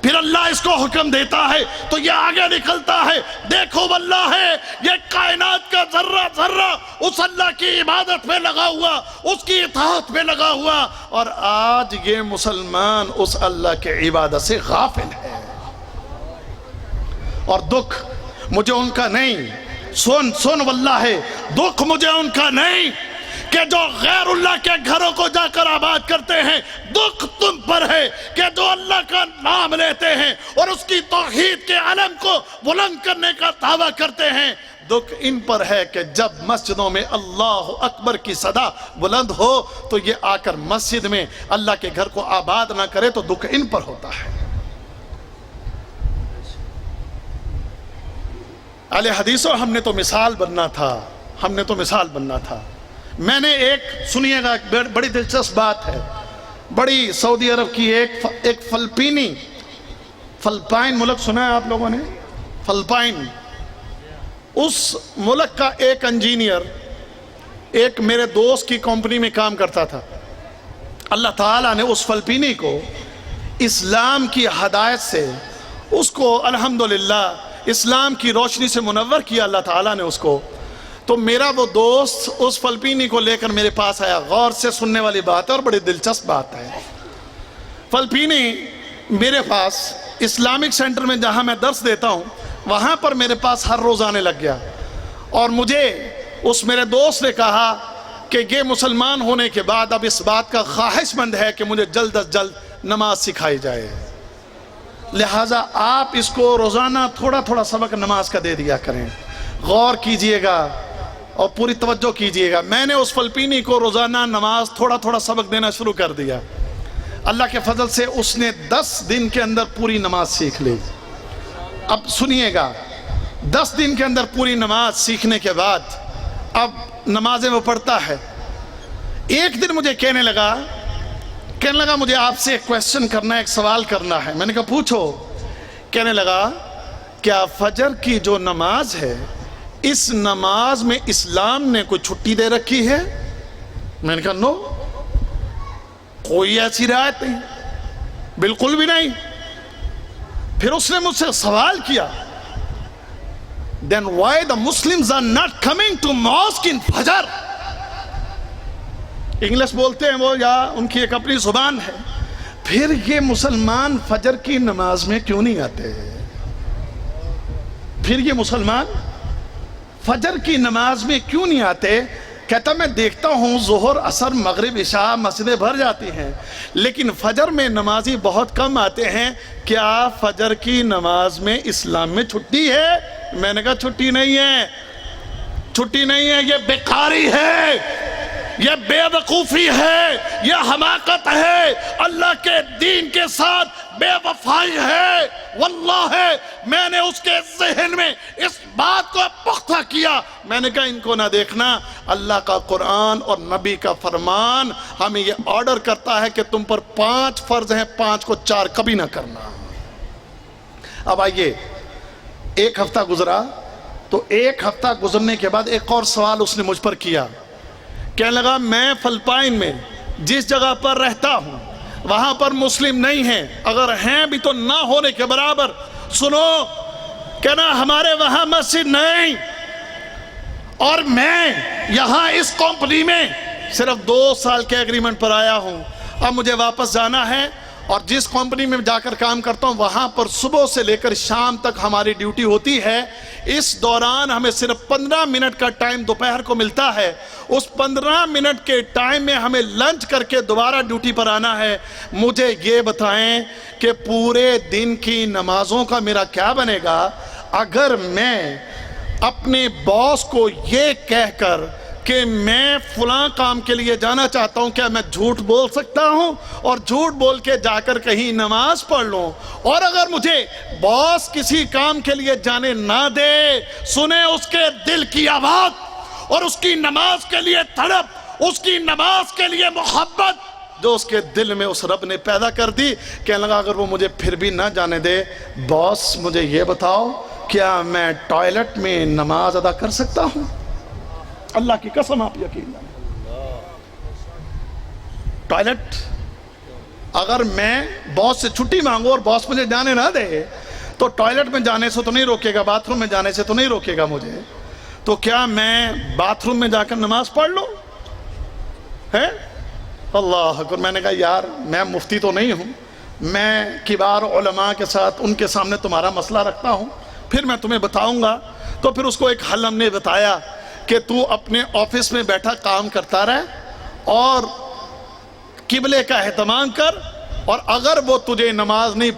پھر اللہ اس کو حکم دیتا ہے تو یہ آگے نکلتا ہے، دیکھو واللہ ہے، یہ کائنات کا ذرہ ذرہ اس اللہ کی عبادت میں لگا ہوا، اس کی اطاعت میں لگا ہوا، اور آج یہ مسلمان اس اللہ کے عبادت سے غافل ہے۔ اور دکھ مجھے ان کا نہیں، سن واللہ ہے، دکھ مجھے ان کا نہیں کہ جو غیر اللہ کے گھروں کو جا کر آباد کرتے ہیں، دکھ تم پر ہے کہ جو اللہ کا نام لیتے ہیں اور اس کی توحید کے علم کو بلند کرنے کا دعویٰ کرتے ہیں، دکھ ان پر ہے کہ جب مسجدوں میں اللہ اکبر کی صدا بلند ہو تو یہ آ کر مسجد میں اللہ کے گھر کو آباد نہ کرے، تو دکھ ان پر ہوتا ہے۔ اہل حدیثوں، ہم نے تو مثال بننا تھا، میں نے ایک، سنیے گا، بڑی دلچسپ بات ہے، بڑی سعودی عرب کی ایک فلپائن ملک سنا ہے آپ لوگوں نے؟ فلپائن، اس ملک کا ایک انجینئر ایک میرے دوست کی کمپنی میں کام کرتا تھا۔ اللہ تعالیٰ نے اس فلپینی کو اسلام کی ہدایت سے، اس کو الحمدللہ اسلام کی روشنی سے منور کیا اللہ تعالیٰ نے اس کو۔ تو میرا وہ دوست اس فلپینی کو لے کر میرے پاس آیا، غور سے سننے والی بات ہے اور بڑی دلچسپ بات ہے۔ فلپینی میرے پاس اسلامک سینٹر میں جہاں میں درس دیتا ہوں وہاں پر میرے پاس ہر روز آنے لگ گیا، اور مجھے اس میرے دوست نے کہا کہ یہ مسلمان ہونے کے بعد اب اس بات کا خواہش مند ہے کہ مجھے جلد از جلد نماز سکھائی جائے، لہٰذا آپ اس کو روزانہ تھوڑا تھوڑا سبق نماز کا دے دیا کریں۔ غور کیجئے گا اور پوری توجہ کیجئے گا۔ میں نے اس فلپینی کو روزانہ نماز تھوڑا تھوڑا سبق دینا شروع کر دیا۔ اللہ کے فضل سے اس نے 10 دن کے اندر پوری نماز سیکھ لی۔ اب سنیے گا، 10 دن کے اندر پوری نماز سیکھنے کے بعد اب نمازیں وہ پڑھتا ہے۔ ایک دن مجھے کہنے لگا مجھے آپ سے ایک کویسچن کرنا ہے، ایک سوال کرنا ہے۔ میں نے کہا پوچھو۔ کہنے لگا، کیا فجر کی جو نماز ہے اس نماز میں اسلام نے کوئی چھٹی دے رکھی ہے؟ میں نے کہا نو، کوئی ایسی رعایت نہیں، بالکل بھی نہیں۔ پھر اس نے مجھ سے سوال کیا، then why the Muslims are not coming to mosque in Fajr؟ English بولتے ہیں وہ، یا ان کی ایک اپنی زبان ہے۔ پھر یہ مسلمان فجر کی نماز میں کیوں نہیں آتے؟ پھر یہ مسلمان فجر کی نماز میں کیوں نہیں آتے؟ کہتا میں دیکھتا ہوں ظہر، عصر، مغرب، عشاء مسجدیں بھر جاتی ہیں، لیکن فجر میں نمازی بہت کم آتے ہیں، کیا فجر کی نماز میں اسلام میں چھٹی ہے؟ میں نے کہا چھٹی نہیں ہے، چھٹی نہیں ہے، یہ بیکاری ہے، یہ بے وقوفی ہے، یہ حماقت ہے، اللہ کے دین کے ساتھ بے وفائی ہے۔ واللہ میں نے اس کے ذہن میں اس بات کو پختہ کیا، میں نے کہا ان کو نہ دیکھنا، اللہ کا قرآن اور نبی کا فرمان ہمیں یہ آرڈر کرتا ہے کہ تم پر 5 فرض ہیں، 5 کو 4 کبھی نہ کرنا۔ اب آئیے، 1 ہفتہ گزرا، تو 1 ہفتہ گزرنے کے بعد ایک اور سوال اس نے مجھ پر کیا، کہنے لگا میں فلپائن میں جس جگہ پر رہتا ہوں وہاں پر مسلم نہیں ہیں، اگر ہیں بھی تو نہ ہونے کے برابر۔ سنو، کہنا ہمارے وہاں مسجد نہیں، اور میں یہاں اس کمپنی میں صرف 2 سال کے ایگریمنٹ پر آیا ہوں، اب مجھے واپس جانا ہے، اور جس کمپنی میں جا کر کام کرتا ہوں وہاں پر صبح سے لے کر شام تک ہماری ڈیوٹی ہوتی ہے، اس دوران ہمیں صرف 15 منٹ کا ٹائم دوپہر کو ملتا ہے، اس 15 منٹ کے ٹائم میں ہمیں لنچ کر کے دوبارہ ڈیوٹی پر آنا ہے۔ مجھے یہ بتائیں کہ پورے دن کی نمازوں کا میرا کیا بنے گا اگر میں اپنے باس کو یہ کہہ کر کہ میں فلاں کام کے لیے جانا چاہتا ہوں، کیا میں جھوٹ بول سکتا ہوں اور جھوٹ بول کے جا کر کہیں نماز پڑھ لوں؟ اور اگر مجھے باس کسی کام کے لیے جانے نہ دے، سنیں اس کے دل کی آواز اور اس کی نماز کے لیے تڑپ، اس کی نماز کے لیے محبت جو اس کے دل میں اس رب نے پیدا کر دی۔ کہنے لگا اگر وہ مجھے پھر بھی نہ جانے دے، باس مجھے یہ بتاؤ کیا میں ٹوائلٹ میں نماز ادا کر سکتا ہوں؟ اللہ کی قسم آپ یقین جانیں، ٹوائلٹ اگر میں باس سے چھٹی مانگوں اور باس مجھے جانے نہ دے تو ٹوائلٹ میں جانے سے تو نہیں روکے گا، باتھ روم میں جانے سے تو نہیں روکے گا مجھے، تو کیا میں باتھ روم میں جا کر نماز پڑھ لوں؟ ہے اللہ اکبر۔ میں نے کہا یار میں مفتی تو نہیں ہوں، میں کبار علماء کے ساتھ ان کے سامنے تمہارا مسئلہ رکھتا ہوں، پھر میں تمہیں بتاؤں گا۔ تو پھر اس کو ایک حل ہم نے بتایا کہ تو اپنے آفس میں بیٹھا کام کرتا رہے اور قبلے کا اہتمام کر، اور اگر وہ تجھے نماز نہیں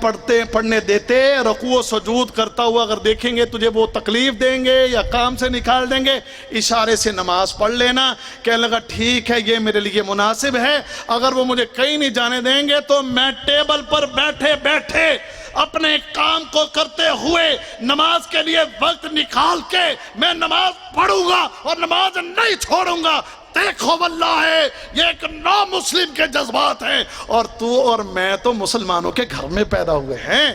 پڑھنے دیتے، رکوع و سجود کرتا ہوا اگر دیکھیں گے تجھے وہ تکلیف دیں گے یا کام سے نکال دیں گے، اشارے سے نماز پڑھ لینا۔ کہنے لگا ٹھیک ہے یہ میرے لیے مناسب ہے، اگر وہ مجھے کہیں نہیں جانے دیں گے تو میں ٹیبل پر بیٹھے بیٹھے اپنے کام کو کرتے ہوئے نماز کے لیے وقت نکال کے میں نماز پڑھوں گا اور نماز نہیں چھوڑوں گا۔ دیکھو واللہ ہے یہ ایک نو مسلم کے جذبات ہیں، اور تو اور میں تو مسلمانوں کے گھر میں پیدا ہوئے ہیں۔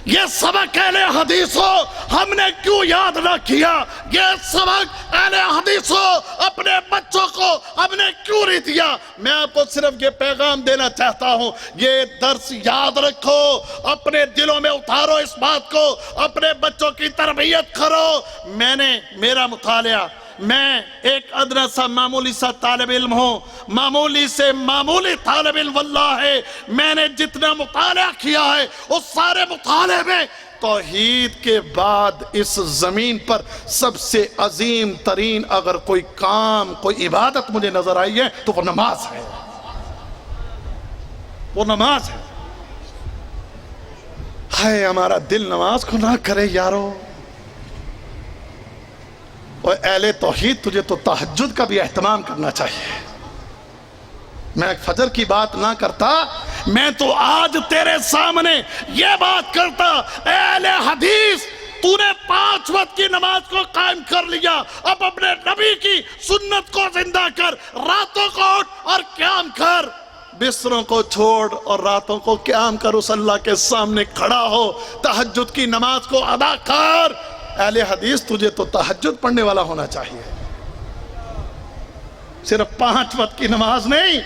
یہ سبق اہل حدیثوں ہم نے کیوں یاد نہ کیا؟ یہ سبق اہل حدیثوں اپنے بچوں کو ہم نے کیوں نہیں دیا؟ میں آپ کو صرف یہ پیغام دینا چاہتا ہوں، یہ درس یاد رکھو، اپنے دلوں میں اتارو اس بات کو، اپنے بچوں کی تربیت کرو۔ میرا مطالعہ، میں ایک ادنا سا معمولی سا طالب علم ہوں، معمولی سے معمولی طالب علم واللہ ہے، میں نے جتنا مطالعہ کیا ہے اس سارے مطالعے میں توحید کے بعد اس زمین پر سب سے عظیم ترین اگر کوئی کام، کوئی عبادت مجھے نظر آئی ہے تو وہ نماز ہے، وہ نماز ہے۔ ہائے ہمارا دل نماز کو نہ کرے یارو۔ اور اہل توحید تجھے تو تہجد کا بھی اہتمام کرنا چاہیے۔ میں فجر کی بات نہ کرتا، میں تو آج تیرے سامنے یہ بات کرتا، اے اہل حدیث تو نے 5 وقت کی نماز کو قائم کر لیا، اب اپنے نبی کی سنت کو زندہ کر، راتوں کو اٹھ اور قیام کر، بستروں کو چھوڑ اور راتوں کو قیام کر، اس اللہ کے سامنے کھڑا ہو، تہجد کی نماز کو ادا کر۔ اہل حدیث تجھے تو تہجد پڑھنے والا ہونا چاہیے، صرف 5 وقت کی نماز نہیں۔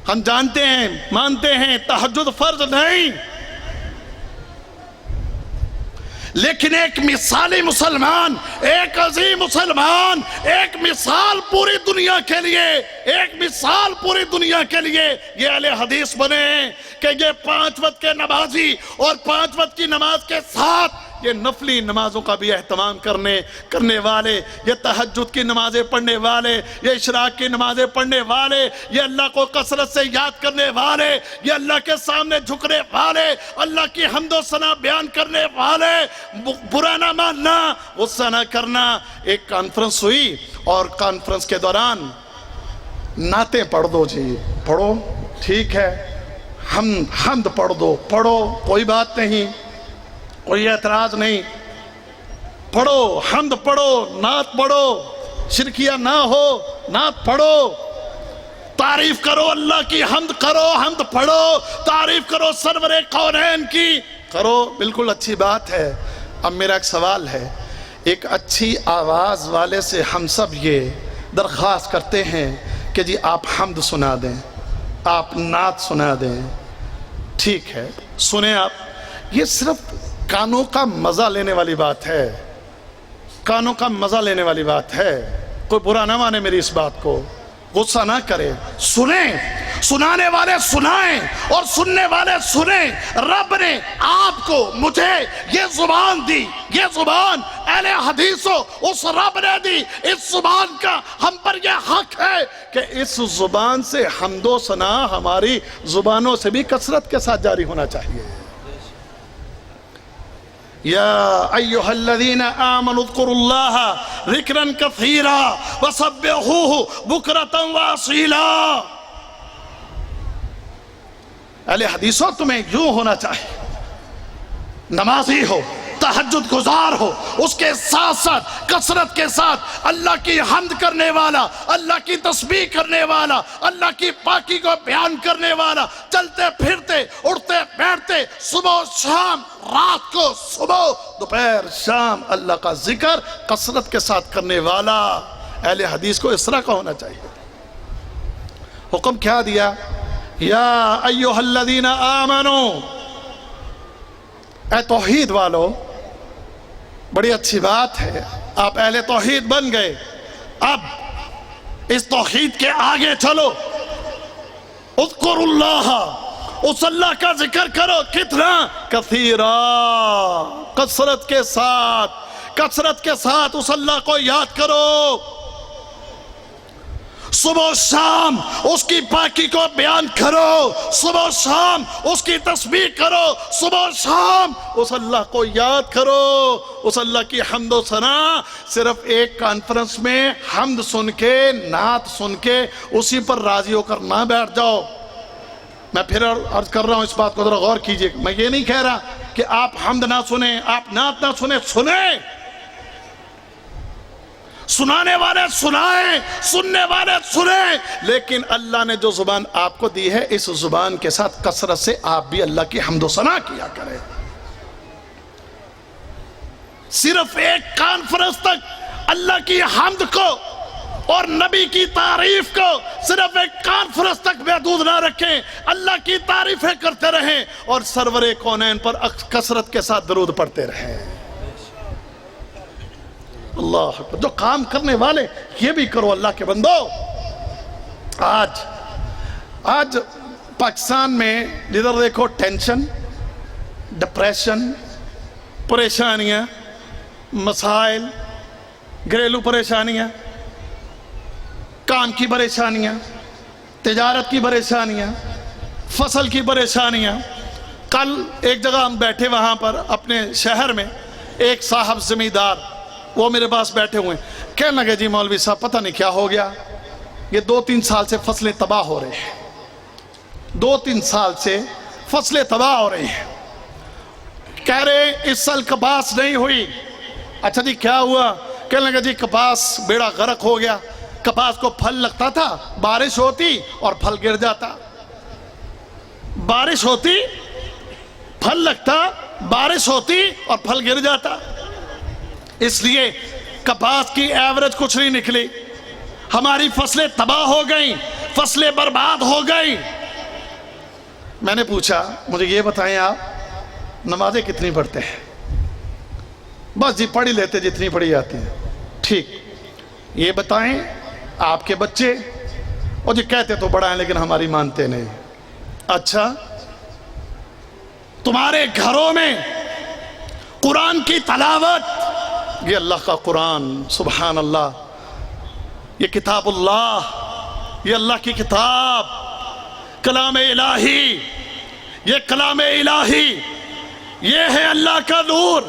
ہم جانتے ہیں، مانتے ہیں تہجد فرض نہیں، لیکن ایک مثالی مسلمان، ایک عظیم مسلمان، ایک مثال پوری دنیا کے لیے، ایک مثال پوری دنیا کے لیے یہ اہل حدیث بنے کہ یہ 5 وقت کے نمازی اور 5 وقت کی نماز کے ساتھ یہ نفلی نمازوں کا بھی اہتمام کرنے والے، یہ تہجد کی نمازیں پڑھنے والے، یہ اشراق کی نمازیں پڑھنے والے، یہ اللہ کو کثرت سے یاد کرنے والے، یہ اللہ کے سامنے جھکنے والے، اللہ کی حمد و ثنا بیان کرنے والے، برا نہ ماننا، غصہ نہ کرنا۔ ایک کانفرنس ہوئی اور کانفرنس کے دوران نعتیں پڑھ دو جی، پڑھو ٹھیک ہے، حمد پڑھ دو، پڑھو کوئی بات نہیں، کوئی اعتراض نہیں، پڑھو حمد پڑھو، نعت پڑھو، شرکیہ نہ ہو، نعت پڑھو، تعریف کرو اللہ کی، حمد کرو، حمد پڑھو، تعریف کرو سرور کونین کی، کرو، بالکل اچھی بات ہے۔ اب میرا ایک سوال ہے، ایک اچھی آواز والے سے ہم سب یہ درخواست کرتے ہیں کہ جی آپ حمد سنا دیں، آپ نعت سنا دیں، ٹھیک ہے سنیں آپ۔ یہ صرف کانوں کا مزہ لینے والی بات ہے، کانوں کا مزہ لینے والی بات ہے، کوئی برا نہ مانے میری اس بات کو، غصہ نہ کرے، سنیں، سنانے والے سنائیں اور سننے والے سنیں۔ رب نے آپ کو مجھے یہ زبان دی، یہ زبان اہل حدیثوں اس رب نے دی، اس زبان کا ہم پر یہ حق ہے کہ اس زبان سے حمد و ثنا ہماری زبانوں سے بھی کثرت کے ساتھ جاری ہونا چاہیے۔ یا ایہا الذین آمنوا اذکروا اللہ ذکرا کثیرا وسبحوہ بکرۃ واصیلا۔ اہل حدیثوں تمہیں یوں ہونا چاہیے، نمازی ہو، تہجد گزار ہو، اس کے ساتھ ساتھ کثرت کے ساتھ اللہ کی حمد کرنے والا، اللہ کی تسبیح کرنے والا، اللہ کی پاکی کو بیان کرنے والا، چلتے پھرتے اٹھتے بیٹھتے صبح شام، رات کو صبح دوپہر شام اللہ کا ذکر کثرت کے ساتھ کرنے والا اہل حدیث کو اس طرح کا ہونا چاہیے۔ حکم کیا دیا؟ یا ایہا الذین آمنوا، اے توحید والو، بڑی اچھی بات ہے آپ اہل توحید بن گئے، اب اس توحید کے آگے چلو، اذکروا اللہ، اس اللہ کا ذکر کرو، کتنا؟ کثیرا، کثرت کے ساتھ، کثرت کے ساتھ اس اللہ کو یاد کرو، صبح و شام اس کی پاکی کو بیان کرو، صبح و شام اس کی تسبیح کرو، صبح و شام اس اللہ کو یاد کرو، اس اللہ کی حمد و ثنا۔ صرف ایک کانفرنس میں حمد سن کے، نعت سن کے اسی پر راضی ہو کر نہ بیٹھ جاؤ۔ میں پھر عرض کر رہا ہوں، اس بات کو ذرا غور کیجئے، میں یہ نہیں کہہ رہا کہ آپ حمد نہ سنیں، آپ نعت نہ سنیں، سنیں، سنانے والے سنائیں، سننے والے سنیں، لیکن اللہ نے جو زبان آپ کو دی ہے اس زبان کے ساتھ کثرت سے آپ بھی اللہ کی حمد و ثنا کیا کریں۔ صرف ایک کانفرنس تک اللہ کی حمد کو اور نبی کی تعریف کو صرف ایک کانفرنس تک محدود نہ رکھیں، اللہ کی تعریفیں کرتے رہیں اور سرور کونین پر کثرت کے ساتھ درود پڑھتے رہیں۔ اللہ اکبر، جو کام کرنے والے یہ بھی کرو اللہ کے بندو۔ آج پاکستان میں جدھر دیکھو ٹینشن، ڈپریشن، پریشانیاں، مسائل، گھریلو پریشانیاں، کام کی پریشانیاں، تجارت کی پریشانیاں، فصل کی پریشانیاں۔ کل ایک جگہ ہم بیٹھے وہاں پر اپنے شہر میں، ایک صاحب زمیندار وہ میرے پاس بیٹھے ہوئے ہیں، کہنے لگے جی مولوی صاحب پتہ نہیں کیا ہو گیا، یہ 2-3 سال سے فصلیں تباہ ہو رہے ہیں، 2-3 سال سے فصلیں تباہ ہو رہی ہیں۔ کہہ رہے اس سال کپاس نہیں ہوئی۔ اچھا جی کیا ہوا؟ کہنے لگے جی کپاس بیڑا غرق ہو گیا، کپاس کو پھل لگتا تھا، بارش ہوتی اور پھل گر جاتا، بارش ہوتی پھل لگتا، بارش ہوتی اور پھل گر جاتا، اس لیے کپاس کی ایوریج کچھ نہیں نکلی، ہماری فصلیں تباہ ہو گئیں، فصلیں برباد ہو گئیں۔ میں نے پوچھا مجھے یہ بتائیں آپ نمازیں کتنی پڑھتے ہیں؟ بس جی پڑھ ہی لیتے جتنی پڑھی جاتی ہیں۔ ٹھیک، یہ بتائیں آپ کے بچے، اور جی کہتے تو بڑا ہیں لیکن ہماری مانتے نہیں۔ اچھا، تمہارے گھروں میں قرآن کی تلاوت، یہ اللہ کا قرآن، سبحان اللہ، یہ کتاب اللہ، یہ اللہ کی کتاب، کلام الہی، یہ کلام الہی، یہ ہے اللہ کا نور،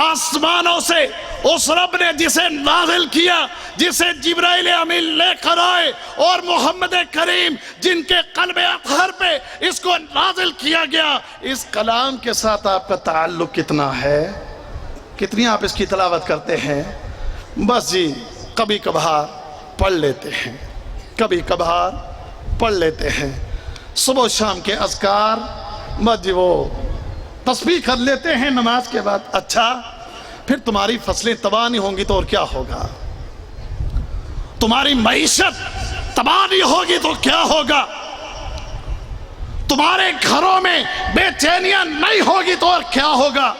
آسمانوں سے اس رب نے جسے نازل کیا، جسے جبرائیل امین لے کر آئے، اور محمد کریم جن کے قلب اطہر پہ اس کو نازل کیا گیا، اس کلام کے ساتھ آپ کا تعلق کتنا ہے؟ کتنی آپ اس کی تلاوت کرتے ہیں؟ بس جی کبھی کبھار پڑھ لیتے ہیں، کبھی کبھار پڑھ لیتے ہیں، صبح و شام کے اذکار بس جی وہ تسبیح کر لیتے ہیں نماز کے بعد۔ اچھا پھر تمہاری فصلیں تباہ نہیں ہوں گی تو اور کیا ہوگا؟ تمہاری معیشت تباہ نہیں ہوگی تو کیا ہوگا؟ تمہارے گھروں میں بے چینیاں نہیں ہوگی تو اور کیا ہوگا؟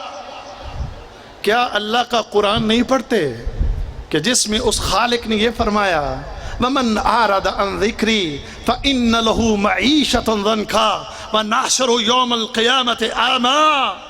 کیا اللہ کا قرآن نہیں پڑھتے کہ جس میں اس خالق نے یہ فرمایا وَمَنْ أَعْرَضَ عَنْ ذِكْرِي فَإِنَّ لَهُ مَعِيشَةً ضَنْكًا وَنَحْشُرُهُ يَوْمَ الْقِيَامَةِ أَعْمَىٰ؟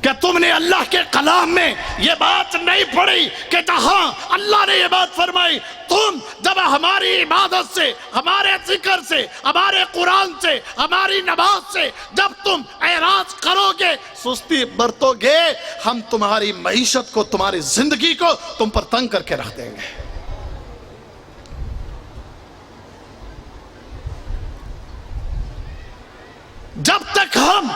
کہ تم نے اللہ کے کلام میں یہ بات نہیں پڑھی کہ جہاں اللہ نے یہ بات فرمائی تم جب ہماری عبادت سے، ہمارے ذکر سے، ہمارے قرآن سے، ہماری نماز سے جب تم اعراض کرو گے، سستی برتو گے، ہم تمہاری معیشت کو، تمہاری زندگی کو تم پر تنگ کر کے رکھ دیں گے۔ جب تک ہم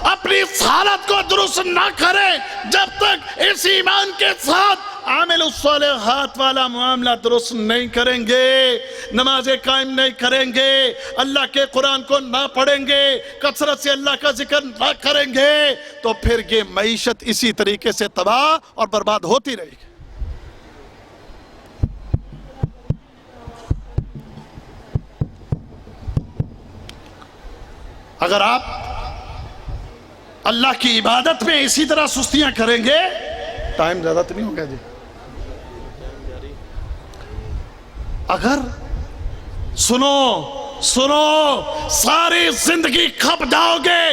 اپنی اس حالت کو درست نہ کریں، جب تک اس ایمان کے ساتھ عامل الصالحات والا معاملہ درست نہیں کریں گے، نمازیں قائم نہیں کریں گے، اللہ کے قرآن کو نہ پڑھیں گے، کثرت سے اللہ کا ذکر نہ کریں گے، تو پھر یہ معیشت اسی طریقے سے تباہ اور برباد ہوتی رہے گی۔ اگر آپ اللہ کی عبادت میں اسی طرح سستیاں کریں گے، ٹائم زیادہ تو نہیں ہوگا جی، اگر سنو ساری زندگی کھپ جاؤ گے،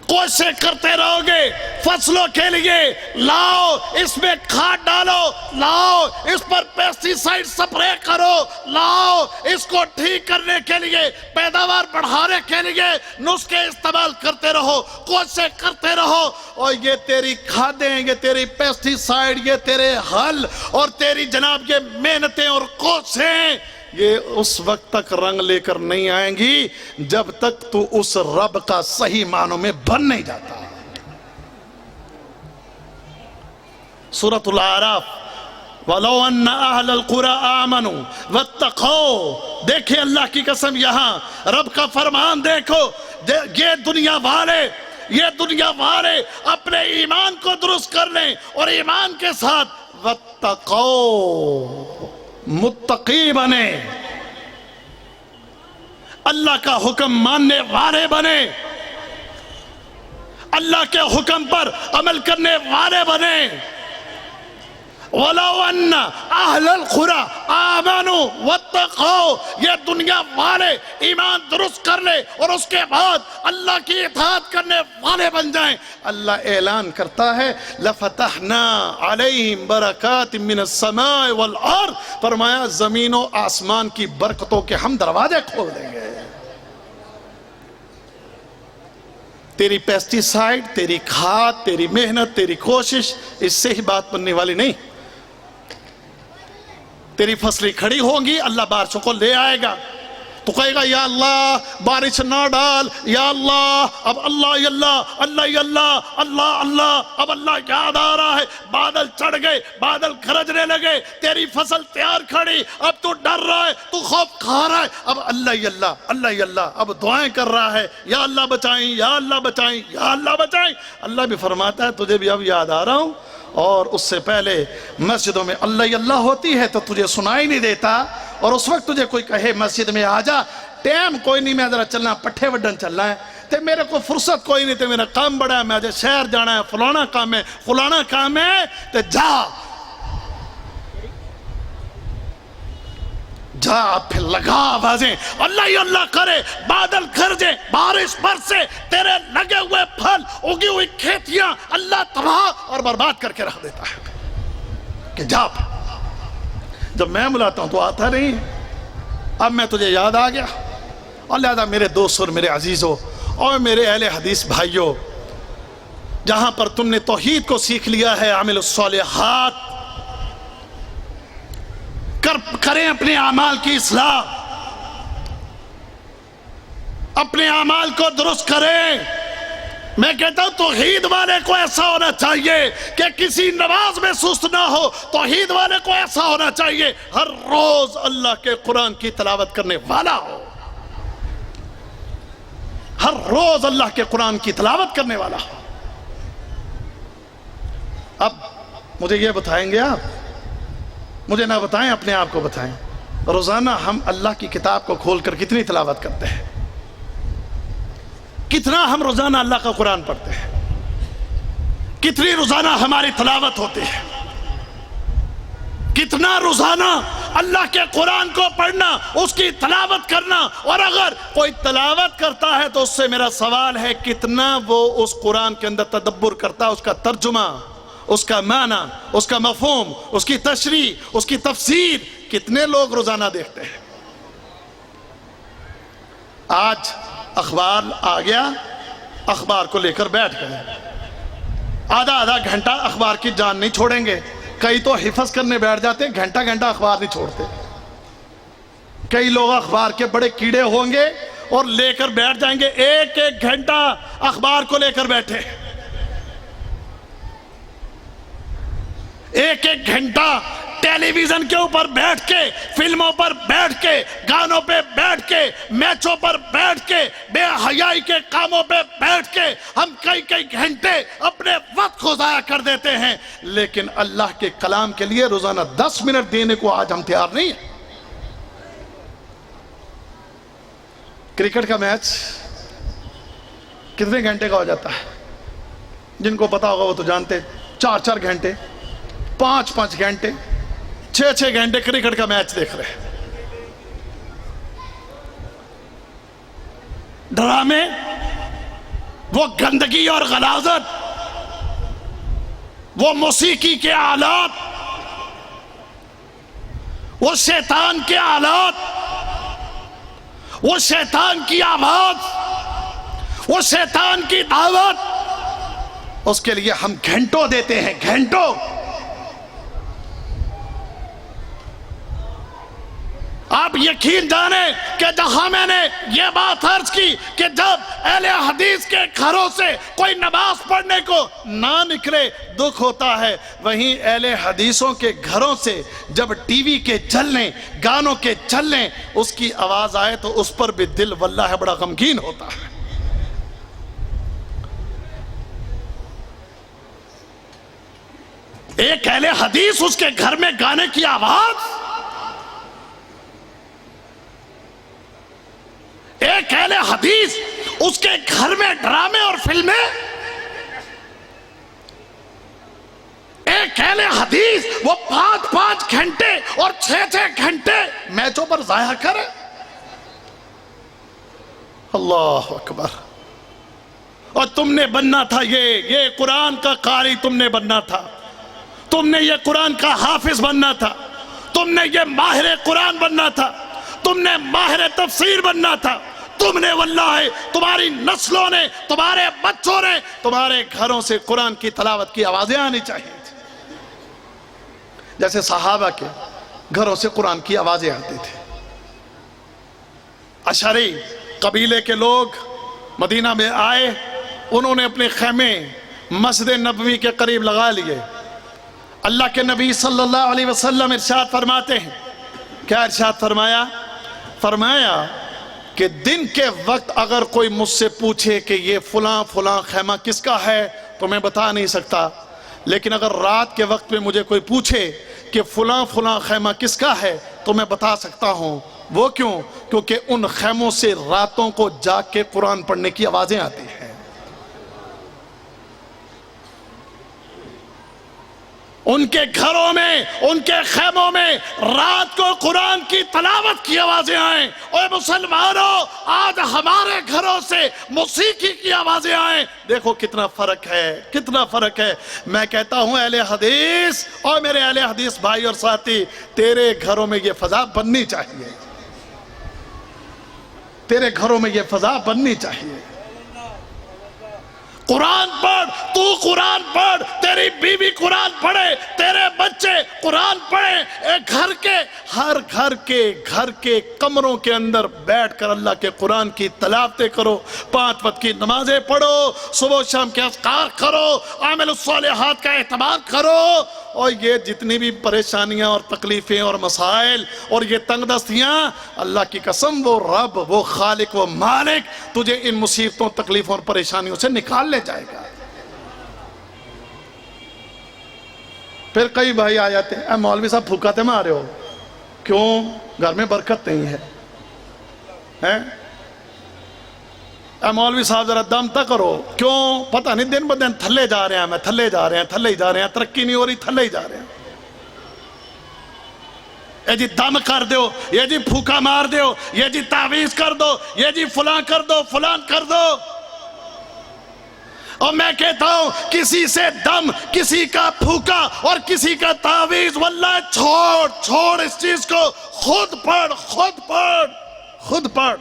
کوششیں کرتے رہو گے فصلوں کے لیے، لاؤ اس میں کھاد ڈالو، لاؤ اس پر پیسٹی سائیڈ سپرے کرو، لاؤ اس کو ٹھیک کرنے کے لیے، پیداوار بڑھانے کے لیے نسخے استعمال کرتے رہو، کوششیں کرتے رہو، اور یہ تیری کھادیں، یہ تیری پیسٹی سائیڈ، یہ تیرے حل اور تیری جناب یہ محنتیں اور کوششیں، یہ اس وقت تک رنگ لے کر نہیں آئیں گی جب تک تو اس رب کا صحیح معنوں میں بن نہیں جاتا۔ سورۃ الاعراف وَلَوْ أَنَّ أَهْلَ الْقُرَىٰ آمَنُوا وَاتَّقَوْا، دیکھیں اللہ کی قسم، یہاں رب کا فرمان دیکھو، یہ دنیا والے اپنے ایمان کو درست کر لیں اور ایمان کے ساتھ وَاتَّقَوْا، متقی بنے، اللہ کا حکم ماننے والے بنے، اللہ کے حکم پر عمل کرنے والے بنے۔ وَلَوْ أَنَّ أَهْلَ الْقُرَىٰ آمَنُوا وَاتَّقَوْا، یہ دنیا والے ایمان درست کر لے اور اس کے بعد اللہ کی اطاعت کرنے والے بن جائیں۔ اللہ اعلان کرتا ہے لَفَتَحْنَا عَلَيْهِمْ بَرَكَاتٍ مِّنَ السَّمَاءِ وَالْأَرْضِ، فرمایا زمین و آسمان کی برکتوں کے ہم دروازے کھول دیں گے۔ تیری پیسٹی سائیڈ، تیری کھاد، تیری محنت، تیری کوشش، اس سے ہی بات بننے والی نہیں۔ تیری فصلیں کھڑی ہوں گی، اللہ بارشوں کو لے آئے گا، تو کہے گا یا اللہ بارش نہ ڈال، یا اللہ، اب اللہ یا اللہ، اللہ یا اللہ، اللہ اللہ، اب اللہ یاد آ رہا ہے، بادل چڑھ گئے، بادل گرجنے لگے، تیری فصل تیار کھڑی، اب تو ڈر رہا ہے، تو خوف کھا رہا ہے، اب اللہ یا اللہ، اللہ یا اللہ، اب دعائیں کر رہا ہے، یا اللہ بچائیں، یا اللہ بچائیں، یا اللہ بچائیں۔ اللہ بھی فرماتا ہے تجھے بھی اب یاد آ رہا ہوں، اور اس سے پہلے مسجدوں میں اللہ اللہ ہوتی ہے تو تجھے سنائی نہیں دیتا، اور اس وقت تجھے کوئی کہے مسجد میں آ جا، ٹیم کوئی نہیں، میں ذرا چلنا پٹھے وڈن چلنا ہے، تے میرے کو فرصت کوئی نہیں، تے میرا کام بڑا ہے، میں آج شہر جانا ہے، فلانا کام ہے، فلانا کام ہے، تے جا جا پھر لگا آوازیں، اللہ ہی اللہ کرے بادل گرجے، بارش برسے، تیرے لگے ہوئے پھل، اگی ہوئی کھیتیاں اللہ تباہ اور برباد کر کے رکھ دیتا ہے کہ جا پھر۔ جب میں بلاتا ہوں تو آتا نہیں، اب میں تجھے یاد آ گیا۔ اور لہذا میرے دوست اور میرے عزیزوں اور میرے اہل حدیث بھائیوں، جہاں پر تم نے توحید کو سیکھ لیا ہے، عامل الصالحات کریں اپنے اعمال کی اصلاح، اپنے اعمال کو درست کریں۔ میں کہتا ہوں توحید والے کو ایسا ہونا چاہیے کہ کسی نماز میں سست نہ ہو۔ توحید والے کو ایسا ہونا چاہیے ہر روز اللہ کے قرآن کی تلاوت کرنے والا ہو، ہر روز اللہ کے قرآن کی تلاوت کرنے والا ہو۔ اب مجھے یہ بتائیں گے آپ، مجھے نہ بتائیں، اپنے آپ کو بتائیں، روزانہ ہم اللہ کی کتاب کو کھول کر کتنی تلاوت کرتے ہیں؟ کتنا ہم روزانہ اللہ کا قرآن پڑھتے ہیں؟ کتنی روزانہ ہماری تلاوت ہوتی ہے؟ کتنا روزانہ اللہ کے قرآن کو پڑھنا، اس کی تلاوت کرنا؟ اور اگر کوئی تلاوت کرتا ہے تو اس سے میرا سوال ہے کتنا وہ اس قرآن کے اندر تدبر کرتا ہے، اس کا ترجمہ، اس کا معنی، اس کا مفہوم، اس کی تشریح، اس کی تفسیر کتنے لوگ روزانہ دیکھتے ہیں؟ آج اخبار آ گیا، اخبار کو لے کر بیٹھ گئے، آدھا گھنٹہ اخبار کی جان نہیں چھوڑیں گے۔ کئی تو حفظ کرنے بیٹھ جاتے ہیں، گھنٹہ اخبار نہیں چھوڑتے۔ کئی لوگ اخبار کے بڑے کیڑے ہوں گے اور لے کر بیٹھ جائیں گے، ایک گھنٹہ اخبار کو لے کر بیٹھے، ایک گھنٹہ ٹیلی ویژن کے اوپر بیٹھ کے، فلموں پر بیٹھ کے، گانوں پہ بیٹھ کے، میچوں پر بیٹھ کے، بے حیائی کے کاموں پہ بیٹھ کے ہم کئی گھنٹے اپنے وقت کو ضائع کر دیتے ہیں، لیکن اللہ کے کلام کے لیے روزانہ 10 منٹ دینے کو آج ہم تیار نہیں ہیں۔ کرکٹ کا میچ کتنے گھنٹے کا ہو جاتا ہے؟ جن کو پتا ہوگا وہ تو جانتے، 4 گھنٹے، 5 گھنٹے، 6 گھنٹے کرکٹ کا میچ دیکھ رہے ہیں۔ ڈرامے، وہ گندگی اور غلاظت، وہ موسیقی کے آلات، وہ شیطان کے آلات، وہ شیطان کی آواز، وہ شیطان کی دعوت، اس کے لیے ہم گھنٹوں دیتے ہیں، گھنٹوں۔ آپ یقین جانیں کہ جہاں میں نے یہ بات عرض کی کہ جب اہل حدیث کے گھروں سے کوئی نماز پڑھنے کو نہ نکلے دکھ ہوتا ہے، وہیں اہل حدیثوں کے گھروں سے جب ٹی وی کے چلنے، گانوں کے چلنے اس کی آواز آئے تو اس پر بھی دل واللہ بڑا غمگین ہوتا ہے۔ ایک اہل حدیث، اس کے گھر میں گانے کی آواز، ایک اہل حدیث اس کے گھر میں ڈرامے اور فلمیں، ایک اہل حدیث وہ 5 گھنٹے اور 6 گھنٹے میچوں پر ضائع کرے۔ اللہ اکبر۔ اور تم نے بننا تھا یہ قرآن کا قاری، تم نے بننا تھا، تم نے یہ قرآن کا حافظ بننا تھا، تم نے یہ ماہر قرآن بننا تھا، تم نے ماہر تفسیر بننا تھا، تم نے واللہ تمہاری نسلوں نے، تمہارے بچوں نے، تمہارے گھروں سے قرآن کی تلاوت کی آوازیں آنی چاہیے جیسے صحابہ کے گھروں سے قرآن کی آوازیں آتی تھی۔ اشعری قبیلے کے لوگ مدینہ میں آئے، انہوں نے اپنے خیمے مسجد نبوی کے قریب لگا لیے۔ اللہ کے نبی صلی اللہ علیہ وسلم ارشاد فرماتے ہیں، کیا ارشاد فرمایا؟ فرمایا کہ دن کے وقت اگر کوئی مجھ سے پوچھے کہ یہ فلاں خیمہ کس کا ہے تو میں بتا نہیں سکتا، لیکن اگر رات کے وقت میں مجھے کوئی پوچھے کہ فلاں خیمہ کس کا ہے تو میں بتا سکتا ہوں۔ وہ کیوں؟ کیونکہ ان خیموں سے راتوں کو جاگ کے قرآن پڑھنے کی آوازیں آتی ہیں۔ ان کے گھروں میں، ان کے خیموں میں رات کو قرآن کی تلاوت کی آوازیں آئیں۔ اے مسلمانوں، آج ہمارے گھروں سے موسیقی کی آوازیں آئیں۔ دیکھو کتنا فرق ہے، کتنا فرق ہے۔ میں کہتا ہوں اہل حدیث اور میرے اہل حدیث بھائی اور ساتھی، تیرے گھروں میں یہ فضا بننی چاہیے، تیرے گھروں میں یہ فضا بننی چاہیے۔ قرآن پڑھ، تو قرآن پڑھ، تیری بیوی قرآن پڑھے، تیرے بچے قرآن پڑھیں۔ ایک گھر کے کمروں کے اندر بیٹھ کر اللہ کے قرآن کی تلاوتیں کرو، 5 وقت کی نمازیں پڑھو، صبح و شام کے اذکار کرو، اعمال الصالحات کا اہتمام کرو، اور یہ جتنی بھی پریشانیاں اور تکلیفیں اور مسائل اور یہ تنگ دستیاں، اللہ کی قسم وہ رب، وہ خالق، وہ مالک تجھے ان مصیبتوں، تکلیفوں اور پریشانیوں سے نکال لے جائے گا۔ پھر کئی بھائی آ جاتے ہیں، اے مولوی صاحب پھوکاتے میں آ رہے ہو، کیوں؟ گھر میں برکت نہیں ہے۔ اے مولوی صاحب ذرا دم تک کرو، کیوں؟ پتہ نہیں دن بدن تھلے جا رہے ہیں، میں تھلے جا رہے ہیں، ترقی نہیں ہو رہی، تھلے ہی جا رہے ہیں۔ یہ جی دم کر دو، یہ جی پھوکا مار دو، یہ جی تعویذ کر دو، یہ جی فلاں کر دو، فلان کر دو۔ اور میں کہتا ہوں کسی سے دم، کسی کا پھوکا اور کسی کا تعویذ، واللہ چھوڑ اس چیز کو، خود پڑھ، خود پڑھ،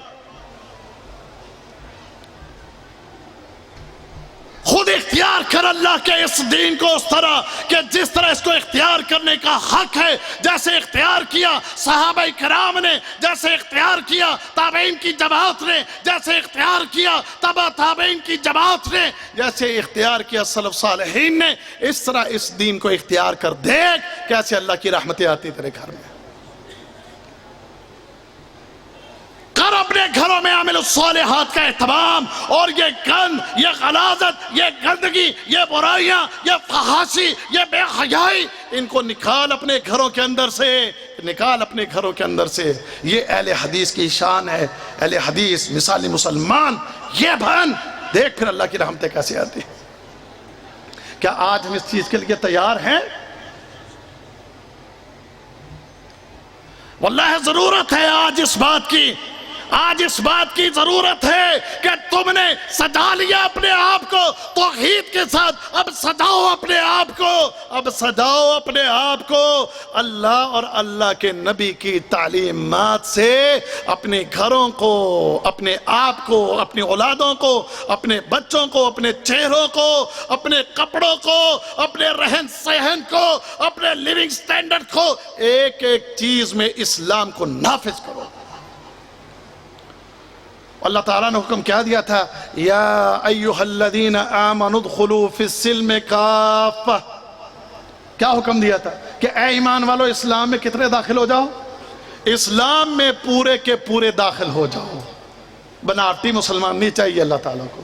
خود اختیار کر اللہ کے اس دین کو اس طرح کہ جس طرح اس کو اختیار کرنے کا حق ہے، جیسے اختیار کیا صحابہ کرام نے، جیسے اختیار کیا تابعین کی جماعت نے، جیسے اختیار کیا تبع تابعین کی جماعت نے، جیسے اختیار کیا سلف صالحین نے، اس طرح اس دین کو اختیار کر دیکھ کیسے اللہ کی رحمتیں آتی تیرے گھر میں۔ کر اپنے گھروں میں عامل الصالحات کا اہتمام، اور یہ گند، یہ غلاظت، یہ گندگی، یہ برائیاں، یہ فحاشی، یہ بے حیائی، ان کو نکال اپنے گھروں کے اندر سے، نکال اپنے گھروں کے اندر سے۔ یہ اہل حدیث کی شان ہے، اہل حدیث مثالی مسلمان یہ بن، دیکھ پھر اللہ کی رحمتیں کیسے آتی۔ کیا آج ہم اس چیز کے لیے تیار ہیں؟ واللہ ضرورت ہے آج اس بات کی، آج اس بات کی ضرورت ہے کہ تم نے سجا لیا اپنے آپ کو توحید کے ساتھ، اب سجاؤ اپنے آپ کو، اب سجاؤ اپنے آپ کو اللہ اور اللہ کے نبی کی تعلیمات سے، اپنے گھروں کو، اپنے آپ کو، اپنی اولادوں کو، اپنے بچوں کو، اپنے چہروں کو، اپنے کپڑوں کو، اپنے رہن سہن کو، اپنے لیونگ سٹینڈرڈ کو، ایک ایک چیز میں اسلام کو نافذ کرو۔ اللہ تعالیٰ نے حکم کیا دیا تھا؟ یا ایہا الذین آمنوا ادخلوا فی السلم کافہ، کیا حکم دیا تھا؟ کہ اے ایمان والو اسلام میں کتنے داخل ہو جاؤ؟ اسلام میں پورے کے پورے داخل ہو جاؤ۔ بناوٹی مسلمان نہیں چاہیے اللہ تعالیٰ کو۔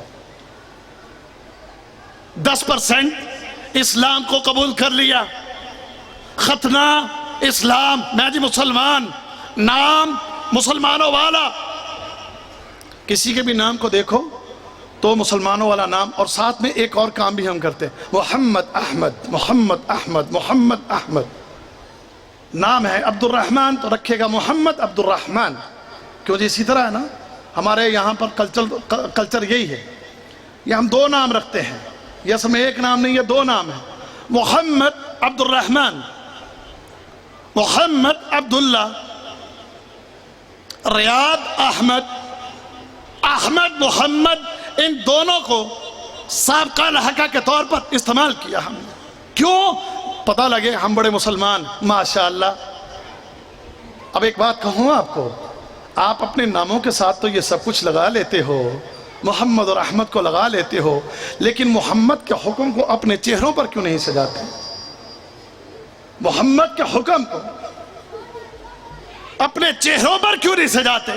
10% اسلام کو قبول کر لیا، ختنہ اسلام، میں جی مسلمان، نام مسلمانوں والا، کسی کے بھی نام کو دیکھو تو مسلمانوں والا نام، اور ساتھ میں ایک اور کام بھی ہم کرتے ہیں، محمد احمد، محمد احمد، محمد احمد۔ نام ہے عبد الرحمن تو رکھے گا محمد عبد الرحمن، کیوں جی اسی طرح ہے نا، ہمارے یہاں پر کلچر یہی ہے، یہ ہم 2 نام رکھتے ہیں، یہ اس میں ایک نام نہیں ہے، 2 نام ہیں، محمد عبد الرحمن، محمد عبداللہ، ریاض احمد، احمد محمد، ان دونوں کو سابقہ لحقہ کے طور پر استعمال کیا ہم نے، کیوں؟ پتہ لگے ہم بڑے مسلمان، ماشاءاللہ۔ اب ایک بات کہوں آپ کو، آپ اپنے ناموں کے ساتھ تو یہ سب کچھ لگا لیتے ہو، محمد اور احمد کو لگا لیتے ہو، لیکن محمد کے حکم کو اپنے چہروں پر کیوں نہیں سجاتے؟ محمد کے حکم کو اپنے چہروں پر کیوں نہیں سجاتے؟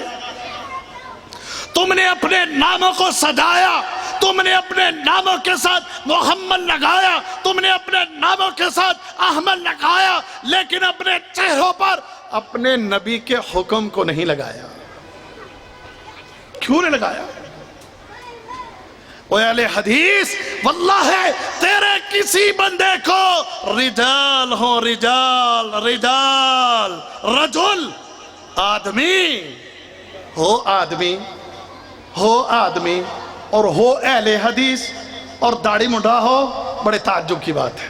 تم نے اپنے ناموں کو سجایا، تم نے اپنے ناموں کے ساتھ محمد لگایا، تم نے اپنے ناموں کے ساتھ احمد لگایا، لیکن اپنے چہروں پر اپنے نبی کے حکم کو نہیں لگایا۔ کیوں نہیں لگایا؟ او اہل حدیث واللہ ہے تیرے کسی بندے کو رجال ہو، رجال رجال، رجل آدمی ہو آدمی اور ہو اہل حدیث اور داڑھی منڈا ہو، بڑے تعجب کی بات ہے،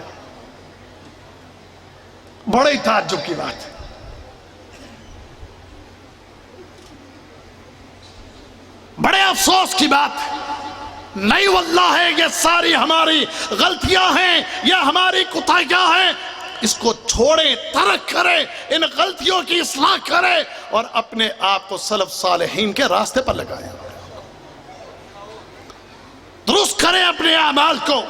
بڑے تعجب کی بات ہے۔ بڑے افسوس کی بات ہے۔ نہیں واللہ ہے یہ ساری ہماری غلطیاں ہیں، یہ ہماری کوتاہیاں ہیں، اس کو چھوڑیں، ترک کریں، ان غلطیوں کی اصلاح کریں اور اپنے آپ کو سلف صالحین کے راستے پر لگائیں، درست کریں اپنے اعمال کو۔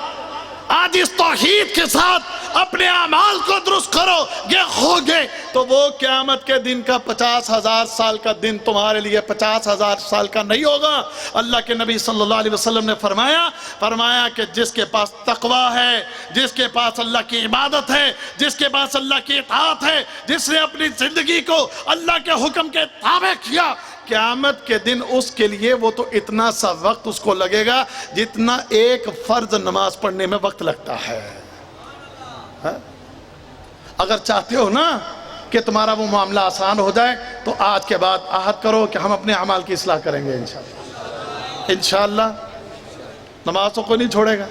آج اس توحید کے ساتھ اپنے اعمال کو درست کرو، یہ ہوگے تو وہ قیامت کے دن کا 50,000 سال کا دن تمہارے لیے 50,000 سال کا نہیں ہوگا۔ اللہ کے نبی صلی اللہ علیہ وسلم نے فرمایا کہ جس کے پاس تقوی ہے، جس کے پاس اللہ کی عبادت ہے، جس کے پاس اللہ کی اطاعت ہے، جس نے اپنی زندگی کو اللہ کے حکم کے تابع کیا، قیامت کے دن اس کے لیے وہ تو اتنا سا وقت اس کو لگے گا جتنا ایک فرض نماز پڑھنے میں وقت لگتا ہے۔ اگر چاہتے ہو نا کہ تمہارا وہ معاملہ آسان ہو جائے تو آج کے بعد عہد کرو کہ ہم اپنے اعمال کی اصلاح کریں گے انشاءاللہ۔ انشاءاللہ نماز تو کوئی نہیں چھوڑے گا،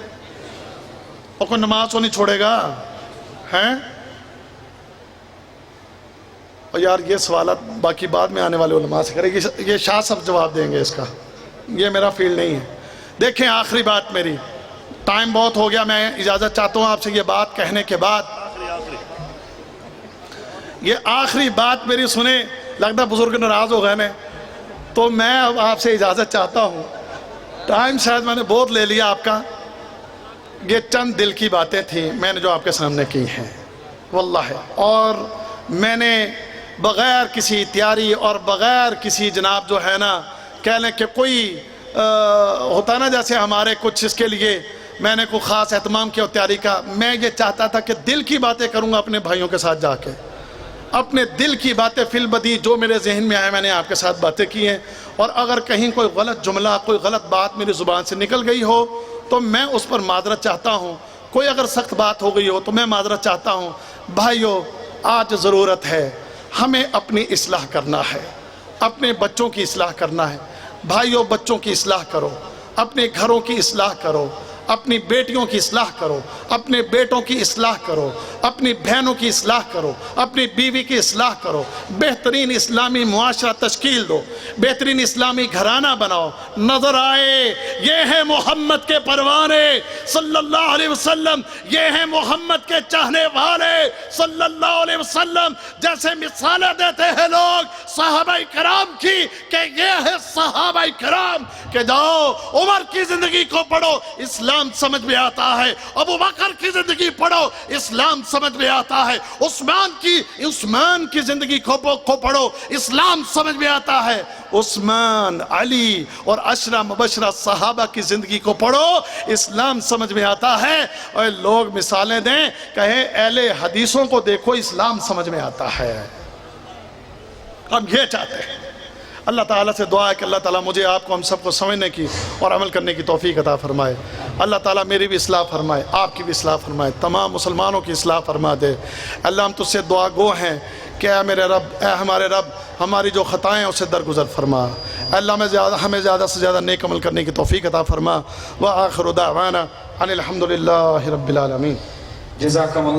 اور کوئی نماز تو نہیں چھوڑے گا ہیں؟ اور یار یہ سوالات باقی بعد میں آنے والے علماء سے کریں گے، یہ شاہ صاحب جواب دیں گے اس کا، یہ میرا فیلڈ نہیں ہے۔ دیکھیں آخری بات میری، ٹائم بہت ہو گیا، میں اجازت چاہتا ہوں آپ سے یہ بات کہنے کے بعد، یہ آخری بات میری سنیں، لگتا بزرگ ناراض ہو گئے میں، تو میں اب آپ سے اجازت چاہتا ہوں، ٹائم شاید میں نے بہت لے لیا آپ کا، یہ چند دل کی باتیں تھیں میں نے جو آپ کے سامنے کی ہیں واللہ، اور میں نے بغیر کسی تیاری اور بغیر کسی جناب جو ہے نا کہہ لیں کہ کوئی ہوتا نا جیسے ہمارے کچھ اس کے لیے میں نے کوئی خاص اہتمام کیا تیاری کا، میں یہ چاہتا تھا کہ دل کی باتیں کروں گا اپنے بھائیوں کے ساتھ جا کے، اپنے دل کی باتیں فی البدیہہ جو میرے ذہن میں آئے میں نے آپ کے ساتھ باتیں کی ہیں، اور اگر کہیں کوئی غلط جملہ کوئی غلط بات میری زبان سے نکل گئی ہو تو میں اس پر معذرت چاہتا ہوں، کوئی اگر سخت بات ہو گئی ہو تو میں معذرت چاہتا ہوں۔ بھائیو آج ضرورت ہے ہمیں اپنی اصلاح کرنا ہے، اپنے بچوں کی اصلاح کرنا ہے۔ بھائیو بچوں کی اصلاح کرو، اپنے گھروں کی اصلاح کرو، اپنی بیٹیوں کی اصلاح کرو، اپنے بیٹوں کی اصلاح کرو، اپنی بہنوں کی اصلاح کرو، اپنی بیوی کی اصلاح کرو، بہترین اسلامی معاشرہ تشکیل دو، بہترین اسلامی گھرانہ بناؤ، نظر آئے یہ ہے محمد کے پروانے صلی اللہ علیہ وسلم، یہ ہے محمد کے چاہنے والے صلی اللہ علیہ وسلم، جیسے مثالیں دیتے ہیں لوگ صحابہ کرام کی کہ یہ ہے صحابہ کرام، کہ جاؤ عمر کی زندگی کو پڑھو اسلام سمجھ میں آتا ہے، ابو بکر کی زندگی پڑھو اسلام سمجھ میں آتا ہے، عثمان کی زندگی کو پڑھو اسلام سمجھ میں آتا ہے، عثمان علی اور عشرہ مبشرہ صحابہ کی زندگی کو پڑھو اسلام سمجھ میں آتا ہے، اور لوگ مثالیں دیں کہیں اہل حدیثوں کو دیکھو اسلام سمجھ میں آتا ہے۔ ہم یہ چاہتے ہیں۔ اللہ تعالیٰ سے دعا ہے کہ اللہ تعالیٰ مجھے آپ کو ہم سب کو سمجھنے کی اور عمل کرنے کی توفیق عطا فرمائے۔ اللہ تعالیٰ میری بھی اصلاح فرمائے، آپ کی بھی اصلاح فرمائے، تمام مسلمانوں کی اصلاح فرما دے۔ اللہ ہم تجھ سے دعا گو ہیں کہ اے میرے رب، اے ہمارے رب، ہماری جو خطائیں ہیں اسے درگزر فرما۔ اللہ ہمیں زیادہ سے زیادہ نیک عمل کرنے کی توفیق عطا فرما۔ وآخر دعوانا ان الحمدللہ رب العالمین۔ جزاکم اللہ۔